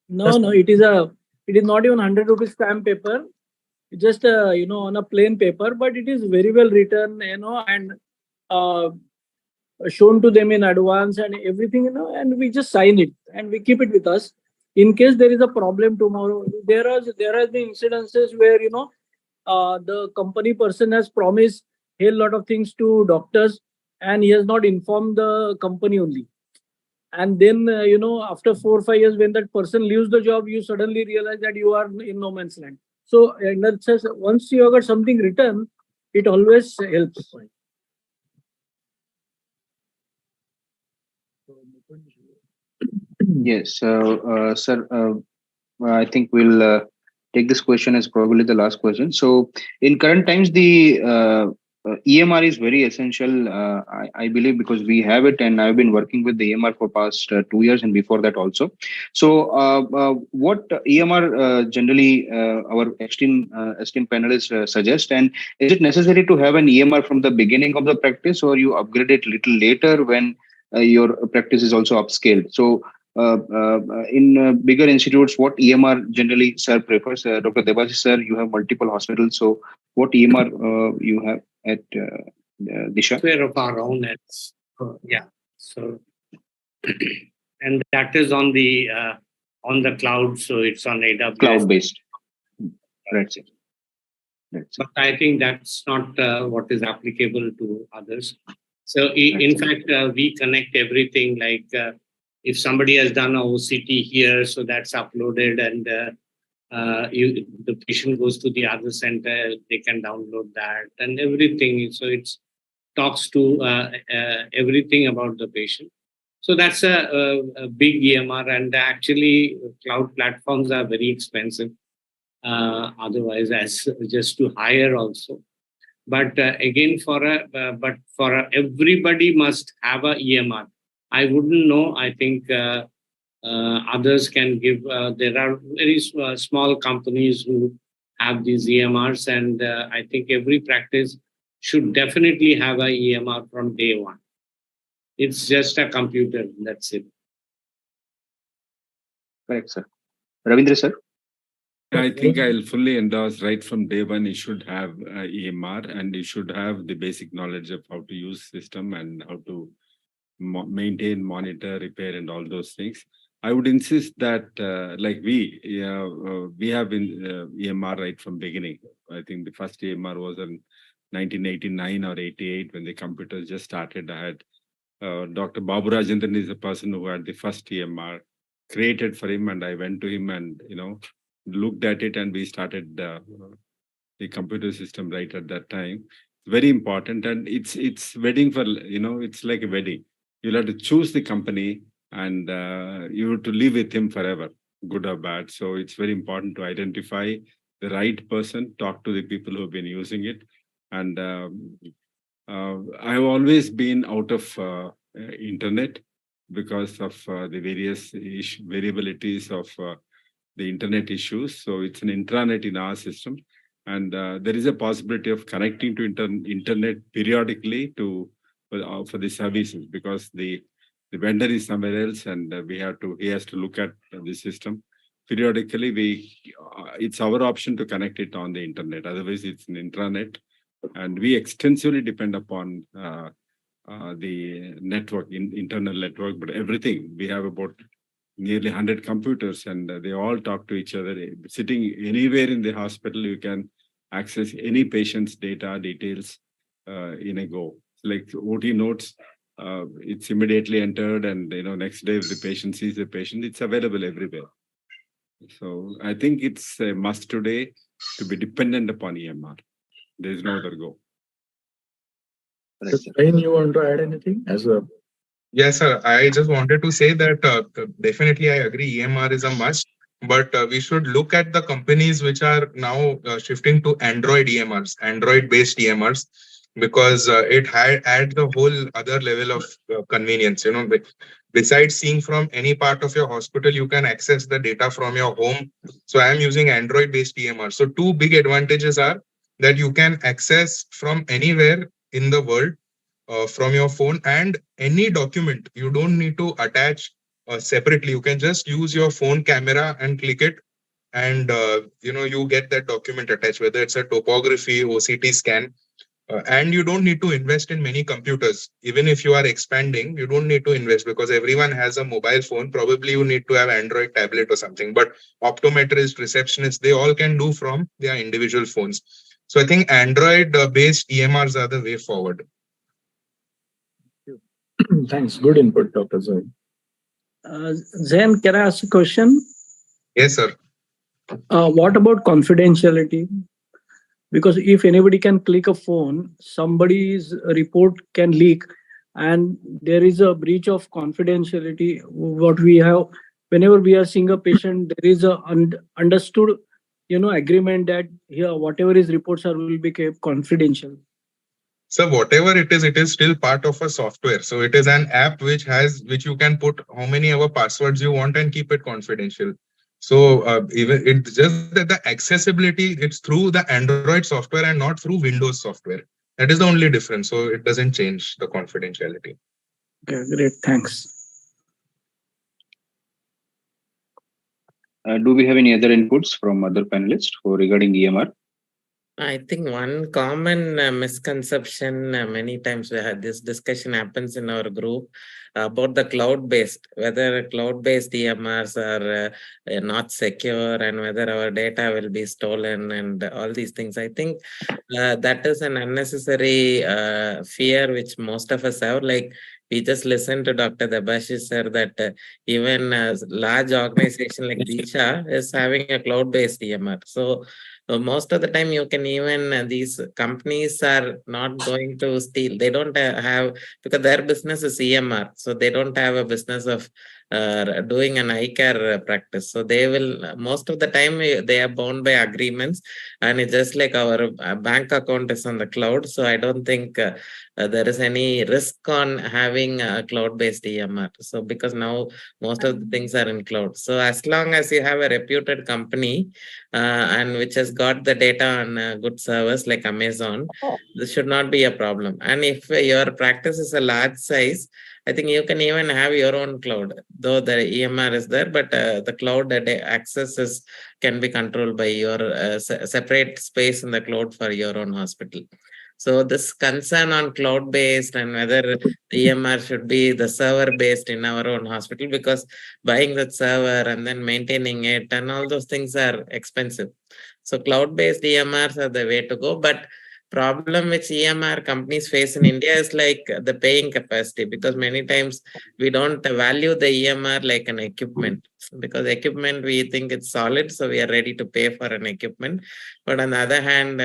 it is not even 100 rupees stamp paper. It's just on a plain paper, but it is very well written, and shown to them in advance and everything, and we just sign it and we keep it with us. In case there is a problem tomorrow, there are the incidences where the company person has promised a lot of things to doctors, and he has not informed the company only. And then after 4 or 5 years, when that person leaves the job, you suddenly realize that you are in no man's land. So in that sense, once you have got something written, it always helps. Yes, sir. I think we'll take this question as probably the last question. So, in current times, the EMR is very essential, I believe, because we have it, and I've been working with the EMR for past 2 years, and before that also. So, what EMR generally our esteemed panelists suggest, and is it necessary to have an EMR from the beginning of the practice, or you upgrade it little later when your practice is also upscaled? So, in bigger institutes, what EMR generally sir prefers? Dr. Debashish sir, you have multiple hospitals, so what EMR you have at Disha? Software of our own. Yeah. So, and that is on the cloud, so it's on AWS. Cloud based. Right, sir. But I think that's not what is applicable to others. So, in fact, we connect everything. Like if somebody has done a OCT here, so that's uploaded, and the patient goes to the other center, they can download that and everything. So it talks to everything about the patient. So that's a big EMR, and actually cloud platforms are very expensive. Otherwise, as just to hire also. But again, everybody must have a EMR. I wouldn't know. I think others can give. There are very small companies who have these EMRs, and I think every practice should definitely have a EMR from day one. It's just a computer. That's it. Correct, sir. Ravindra, sir? I think I'll fully endorse right from day one. You should have EMR, and you should have the basic knowledge of how to use system and how to maintain, monitor, repair, and all those things. I would insist that like we have been EMR right from beginning. I think the first EMR was in 1989 or 88 when the computers just started. I had Dr. Babu Rajendran is the person who had the first EMR created for him, and I went to him and looked at it, and we started the computer system right at that time. Very important, and it's wedding for it's like a wedding. You'll have to choose the company, and you have to live with him forever, good or bad. So it's very important to identify the right person, talk to the people who've been using it, and I've always been out of internet because of the various variabilities of the internet issues. So it's an intranet in our system, and there is a possibility of connecting to internet periodically for the services, because the vendor is somewhere else, and he has to look at the system periodically. It's our option to connect it on the internet. Otherwise, it's an intranet, and we extensively depend upon the network, internal network. But everything, we have about nearly 100 computers, and they all talk to each other. Sitting anywhere in the hospital, you can access any patient's details in a go. Like OT notes, it's immediately entered, and next day if the patient sees the patient, it's available everywhere. So I think it's a must today to be dependent upon EMR. There is no other go. Ryan, you want to add anything as a? Yes, sir. I just wanted to say that definitely I agree. EMR is a must, but we should look at the companies which are now shifting to Android EMRs, Android-based EMRs, because it adds the whole other level of convenience. Besides seeing from any part of your hospital, you can access the data from your home. So I am using Android-based EMR. So two big advantages are that you can access from anywhere in the world from your phone, and any document you don't need to attach separately. You can just use your phone camera and click it, and you get that document attached, whether it's a topography, OCT scan. And you don't need to invest in many computers. Even if you are expanding, you don't need to invest because everyone has a mobile phone. Probably you need to have Android tablet or something. But optometrists, receptionists, they all can do from their individual phones. So I think Android-based EMRs are the way forward. Thanks. Good input, Dr. Zoe. Zain, can I ask a question? Yes, sir. What about confidentiality? Because if anybody can click a phone, somebody's report can leak, and there is a breach of confidentiality. What we have, whenever we are seeing a patient, there is a understood, agreement that here whatever his reports are will be kept confidential. So whatever it is still part of a software. So it is an app which you can put how many ever passwords you want and keep it confidential. So even it's just that the accessibility, it's through the Android software and not through Windows software. That is the only difference. So it doesn't change the confidentiality. Okay, great. Thanks. Do we have any other inputs from other panelists regarding EMR? I think one common misconception, many times we had this discussion happens in our group about the cloud-based, whether cloud-based EMRs are not secure and whether our data will be stolen and all these things. I think that is an unnecessary fear which most of us have. Like we just listened to Dr. Debashish sir that even a large organization like Disha is having a cloud-based EMR. So most of the time you can even these companies are not going to steal. They don't have, because their business is EMR, so they don't have a business of doing an eye care practice. So they will, most of the time they are bound by agreements, and it's just like our bank account is on the cloud. So I don't think there is any risk on having a cloud-based EMR. So because now most of the things are in cloud. So as long as you have a reputed company and which has got the data on a good service like Amazon, this should not be a problem. And if your practice is a large size, I think you can even have your own cloud, though the EMR is there, but the cloud access can be controlled by your separate space in the cloud for your own hospital. So this concern on cloud-based and whether the EMR should be the server-based in our own hospital, because buying that server and then maintaining it and all those things are expensive. So cloud-based EMRs are the way to go. But problem which EMR companies face in India is like the paying capacity, because many times we don't value the EMR like an equipment, because equipment we think it's solid, so we are ready to pay for an equipment. But on the other hand,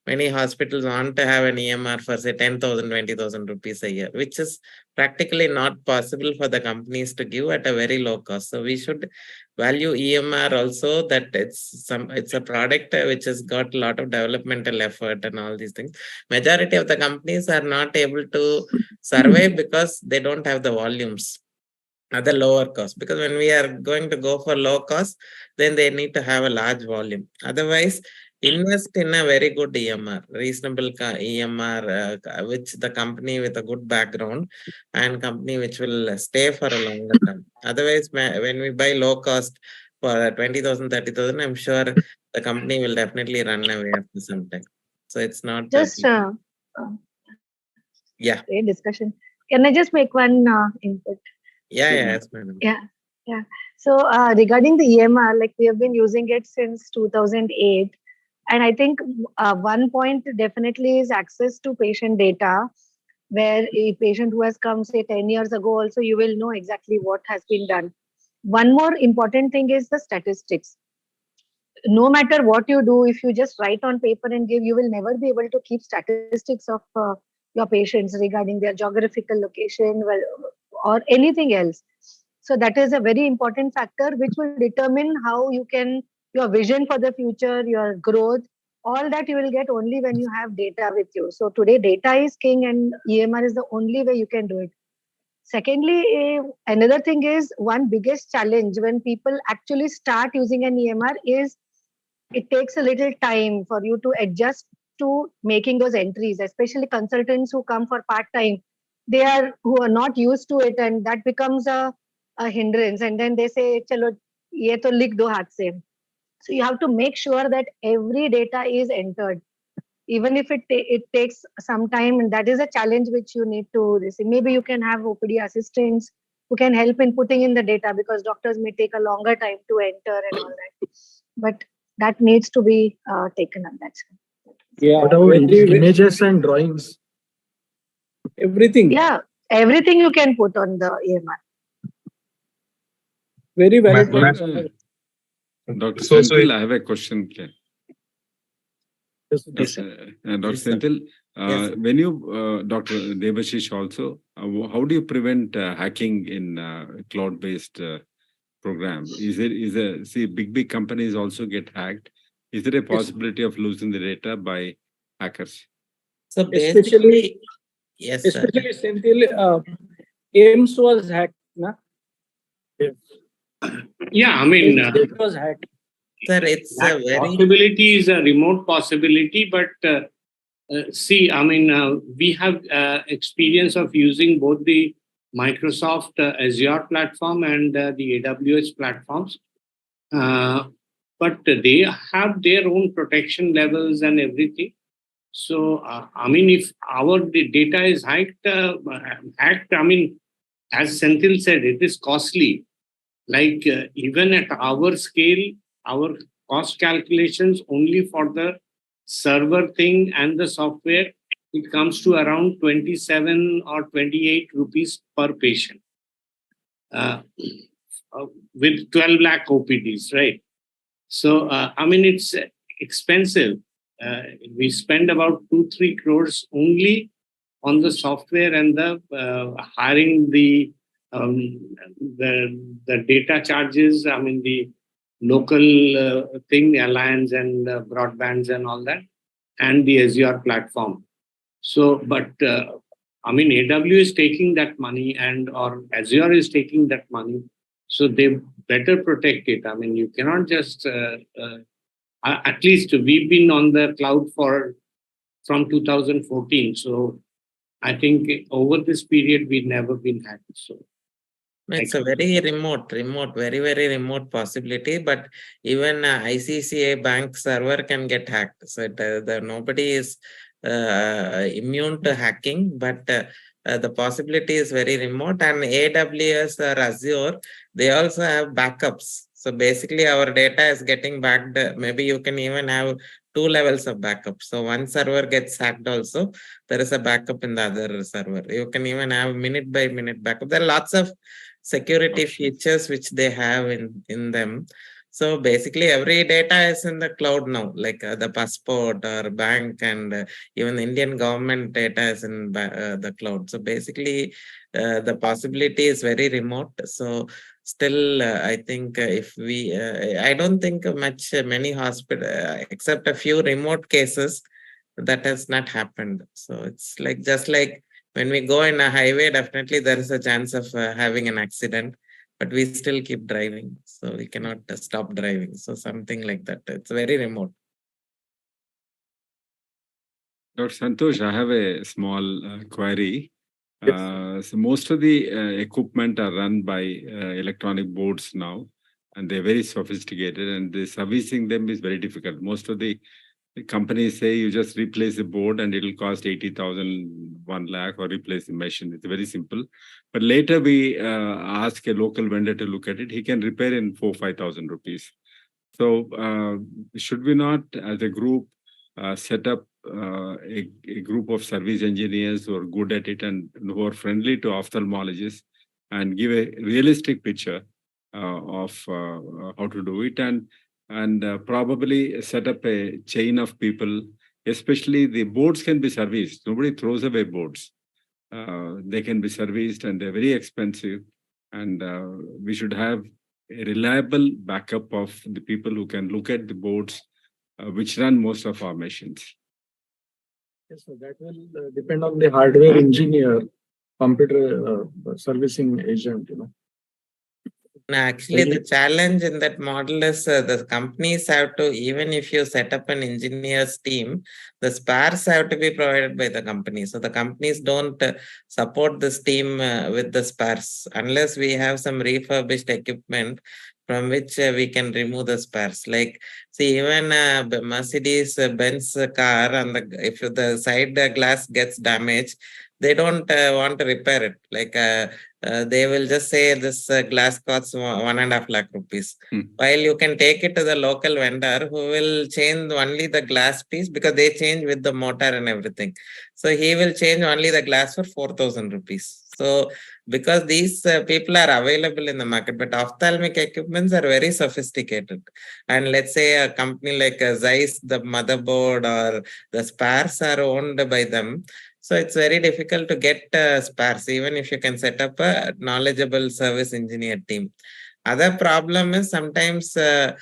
many hospitals want to have an EMR for say 10,000, 20,000 rupees a year, which is practically not possible for the companies to give at a very low cost. So we should value EMR also, that it's a product which has got a lot of developmental effort and all these things. Majority of the companies are not able to survive because they don't have the volumes at the lower cost. Because when we are going to go for low cost, then they need to have a large volume. Otherwise, invest in a very good EMR, reasonable EMR, which the company with a good background and company which will stay for a longer time. Otherwise, when we buy low cost for 20,000, 30,000, I'm sure the company will definitely run away after some time. So it's not just yeah. Great discussion. Can I just make one input? Yes, madam. Yeah. So regarding the EMR, like we have been using it since 2008. And I think one point definitely is access to patient data, where a patient who has come, say, 10 years ago, also you will know exactly what has been done. One more important thing is the statistics. No matter what you do, if you just write on paper and give, you will never be able to keep statistics of your patients regarding their geographical location or anything else. So that is a very important factor which will determine how you can, your vision for the future, your growth, all that you will get only when you have data with you. So today data is king, and EMR is the only way you can do it. Secondly, another thing is, one biggest challenge when people actually start using an EMR is it takes a little time for you to adjust to making those entries, especially consultants who come for part-time. Who are not used to it, and that becomes a hindrance. And then they say, "Chalo, ye to likh do haath se." So you have to make sure that every data is entered. even if it takes some time, and that is a challenge which you need to this. Maybe you can have OPD assistants who can help in putting in the data, because doctors may take a longer time to enter and all that. But that needs to be taken up. That's Yeah. What about images and drawings? Everything. Yeah, everything you can put on the EMR. Very valid. Dr. Senthil, I have a question. Yes, Dr. Senthil, when you, Dr. Debashish also, how do you prevent hacking in cloud-based program? See, big companies also get hacked. Is there a possibility of losing the data by hackers? So basically, yes, especially Senthil, AIMS was hacked, na? Yeah, I mean, it was hacked. Sir, it's a very possibility is a remote possibility, but see, I mean, we have experience of using both the Microsoft Azure platform and the AWS platforms, but they have their own protection levels and everything. So, I mean, if our data is hacked, I mean, as Senthil said, it is costly. Like even at our scale, our cost calculations only for the server thing and the software, it comes to around 27 or 28 rupees per patient with 12 lakh OPDs, right? So, I mean, it's expensive. We spend about 2-3 crores only on the software and the hiring the data charges. I mean, the local thing, alliance and broadbands and all that, and the Azure platform. So, but I mean, AWS is taking that money, and or Azure is taking that money. So they better protect it. I mean, you cannot just. At least we've been on the cloud from 2014. So I think over this period we've never been hacked. So it's a very remote, very remote possibility. But even ICCA bank server can get hacked. So nobody is immune to hacking, but the possibility is very remote. And AWS or Azure, they also have backups. So basically, our data is getting backed. Maybe you can even have 2 levels of backup. So one server gets hacked also, there is a backup in the other server. You can even have minute by minute backup. There are lots of security features which they have in them. So basically every data is in the cloud now, like the passport or bank, and even the Indian government data is in the cloud. So basically the possibility is very remote. So still I think if we, I don't think many hospitals, except a few remote cases, that has not happened. So it's like, just like when we go in a highway, definitely there is a chance of having an accident, but we still keep driving. So we cannot stop driving. So something like that. It's very remote. Dr. Santosh, I have a small query. So most of the equipment are run by electronic boards now, and they're very sophisticated, and the servicing them is very difficult. Most of the companies say you just replace the board and it'll cost 80,000, 1 lakh, or replace the machine. It's very simple. But later we ask a local vendor to look at it. He can repair in 4,000-5,000 rupees. So should we not, as a group, set up a group of service engineers who are good at it and who are friendly to ophthalmologists, and give a realistic picture of how to do it, and probably set up a chain of people, especially the boards can be serviced. Nobody throws away boards. They can be serviced and they're very expensive. And we should have a reliable backup of the people who can look at the boards which run most of our machines. Yes, so that will depend on the hardware engineer, computer servicing agent, you know. Actually, the challenge in that model is the companies have to, even if you set up an engineers team, the spares have to be provided by the company. So the companies don't support this team with the spares. Unless we have some refurbished equipment, from which we can remove the spares. Like, see, even Mercedes Benz car, and if the side glass gets damaged, they don't want to repair it. Like, they will just say this glass costs 1.5 lakh rupees. While you can take it to the local vendor who will change only the glass piece, because they change with the motor and everything. So he will change only the glass for 4,000 rupees. So because these people are available in the market, but ophthalmic equipments are very sophisticated. And let's say a company like Zeiss, the motherboard or the spares are owned by them. So it's very difficult to get spares, even if you can set up a knowledgeable service engineer team. Other problem is sometimes I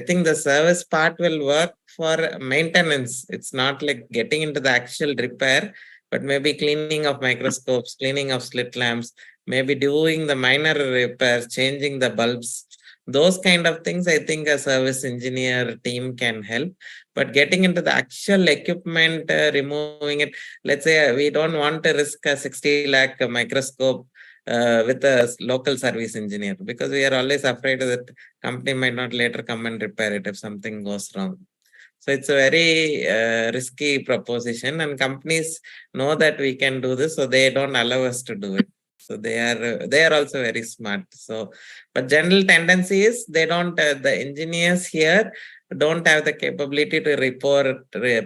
think the service part will work for maintenance. It's not like getting into the actual repair, but maybe cleaning of microscopes, cleaning of slit lamps, maybe doing the minor repairs, changing the bulbs. Those kind of things, I think a service engineer team can help. But getting into the actual equipment, removing it, let's say we don't want to risk a 60 lakh microscope with a local service engineer, because we are always afraid that company might not later come and repair it if something goes wrong. So it's a very risky proposition, and companies know that we can do this, so they don't allow us to do it. So they are also very smart. So, but general tendency is they don't. The engineers here don't have the capability to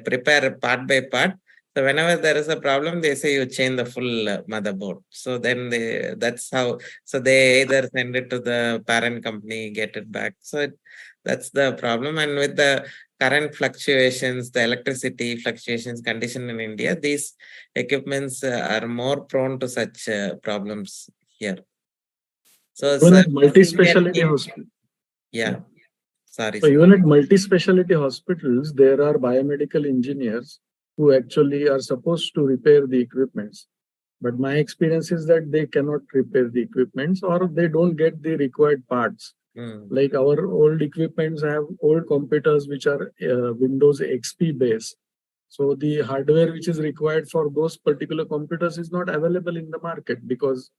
prepare part by part. So whenever there is a problem, they say you change the full motherboard. So then that's how. So they either send it to the parent company, get it back. So that's the problem. And with the current fluctuations, the electricity fluctuations condition in India, these equipments are more prone to such problems here. So even at multi-specialty hospital. Yeah. Sorry. So even at multi-specialty hospitals, there are biomedical engineers who actually are supposed to repair the equipments. But my experience is that they cannot repair the equipments, or they don't get the required parts. Like our old equipments have old computers which are Windows XP based. So the hardware which is required for those particular computers is not available in the market because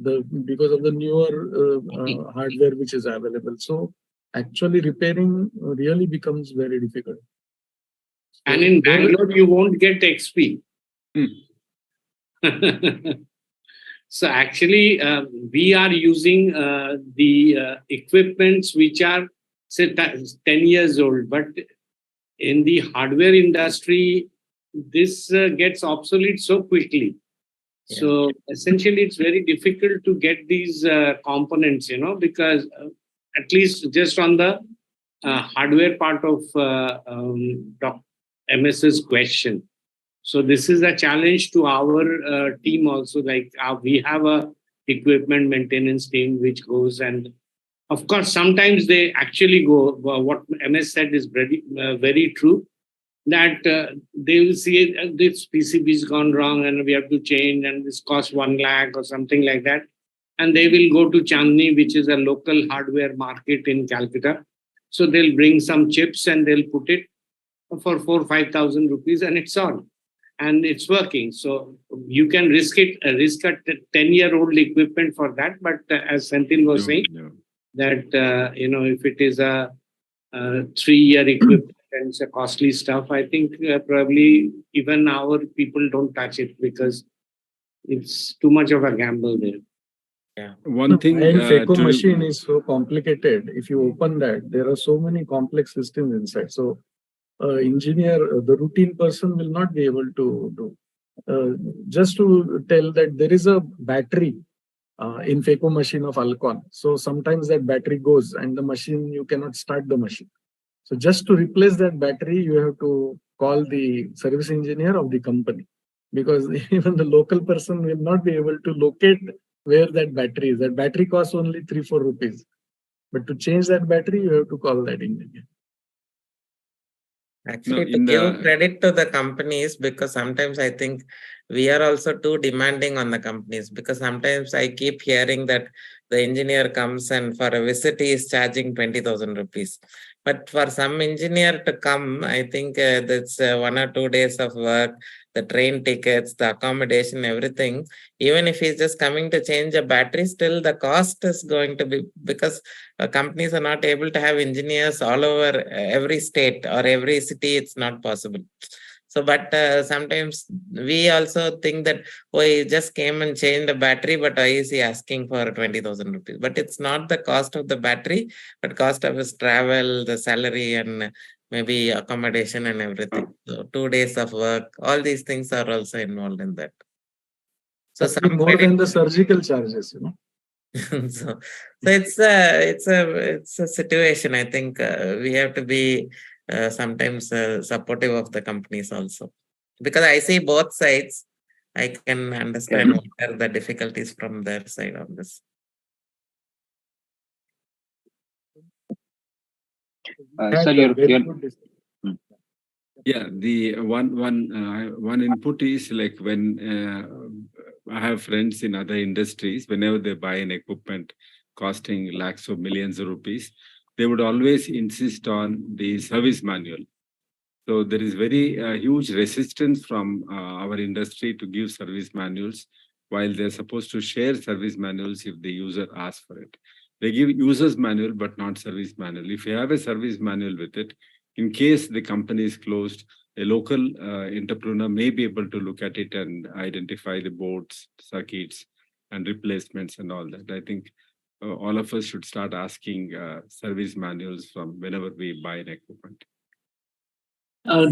of the newer hardware which is available. So actually repairing really becomes very difficult. And in Bangalore, you won't get XP. So actually, we are using the equipments which are, say, 10 years old. But in the hardware industry, this gets obsolete so quickly. Yeah. So essentially, it's very difficult to get these components, because at least just on the hardware part of MS's question. So this is a challenge to our team also. Like we have a equipment maintenance team which goes, and of course sometimes they actually go. What MS said is very true. That they will see this PCB's gone wrong and we have to change, and this costs 1 lakh or something like that. And they will go to Chandni, which is a local hardware market in Calcutta. So they'll bring some chips and they'll put it for 4,000 or 5,000 rupees, and it's on. And it's working. So you can risk a 10-year-old equipment for that. But as Senthil was saying, that if it is a 3-year equipment and it's a costly stuff, I think probably even our people don't touch it because it's too much of a gamble there. Yeah. One thing, phaco machine is so complicated. If you open that, there are so many complex systems inside. So engineer, the routine person will not be able to do. Just to tell that there is a battery in phaco machine of Alcon. So sometimes that battery goes and the machine, you cannot start the machine. So just to replace that battery, you have to call the service engineer of the company, because even the local person will not be able to locate where that battery is. That battery costs only 3-4 rupees. But to change that battery, you have to call that engineer. Actually, to give credit to the companies, because sometimes I think we are also too demanding on the companies, because sometimes I keep hearing that the engineer comes and for a visit he is charging 20,000 rupees. But for some engineer to come, I think that's 1 or 2 days of work, the train tickets, the accommodation, everything. Even if he's just coming to change a battery, still the cost is going to be, because companies are not able to have engineers all over every state or every city. It's not possible. So, but sometimes we also think that, oh, he just came and changed the battery, but why is he asking for 20,000 rupees? But it's not the cost of the battery, but cost of his travel, the salary, and maybe accommodation and everything. So 2 days of work, all these things are also involved in that. So some more than the surgical charges, so it's a situation. I think we have to be sometimes supportive of the companies also, because I see both sides. I can understand what are the difficulties from their side on this. Yeah, the one input is like when I have friends in other industries, whenever they buy an equipment costing lakhs of millions of rupees, they would always insist on the service manual. So there is very huge resistance from our industry to give service manuals, while they're supposed to share service manuals if the user asks for it. They give user's manual, but not service manual. If you have a service manual with it, in case the company is closed, a local entrepreneur may be able to look at it and identify the boards, circuits, and replacements and all that. I think all of us should start asking service manuals from whenever we buy an equipment.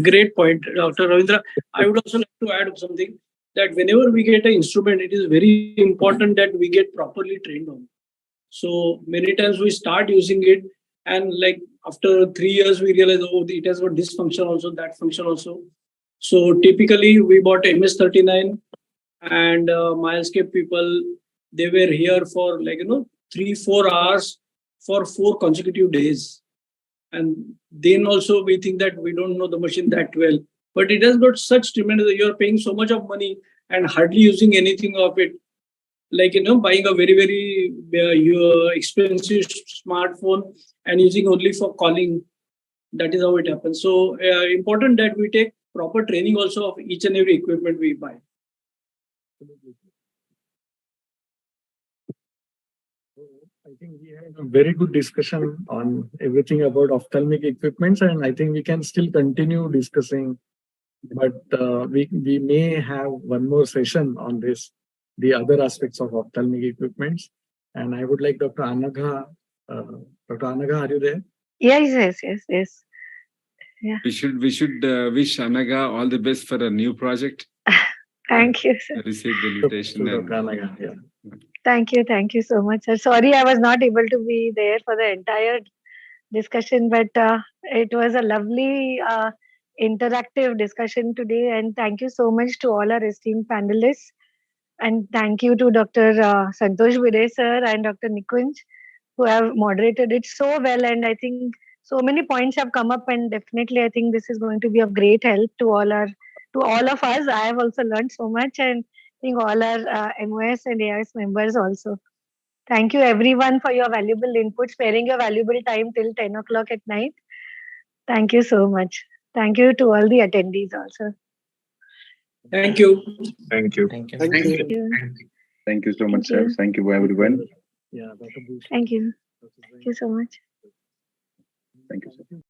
Great point, Dr. Ravindra. I would also like to add something, that whenever we get an instrument, it is very important that we get properly trained on. So many times we start using it, and like after 3 years, we realize, oh, it has got this function also, that function also. So typically, we bought MS39, and Milescape people, they were here for 3-4 hours for 4 consecutive days. And then also we think that we don't know the machine that well, but it has got such tremendous, you're paying so much of money and hardly using anything of it. Like, buying a very, very expensive smartphone and using only for calling. That is how it happens. So important that we take proper training also of each and every equipment we buy. I think we had a very good discussion on everything about ophthalmic equipments, and I think we can still continue discussing, but we may have one more session on this, the other aspects of ophthalmic equipments. And I would like Dr. Anagha. Dr. Anagha, are you there? Yes. Yeah. We should wish Anaga all the best for a new project. Thank you, sir. Receive the invitation. Dr. Anagha, yeah. Thank you so much, sir. Sorry, I was not able to be there for the entire discussion, but it was a lovely interactive discussion today. And thank you so much to all our esteemed panelists. And thank you to Dr. Santosh Bide, sir, and Dr. Nikunj, who have moderated it so well. And I think so many points have come up, and definitely I think this is going to be of great help to all of us. I have also learned so much, and I think all our MOS and AIS members also. Thank you everyone for your valuable input, sparing your valuable time till 10 o'clock at night. Thank you so much. Thank you to all the attendees also. Thank you. Thank you. Thank you. Thank you so much, sir. Thank you, everyone. Yeah, Thank you. Thank you so much. Thank you, sir.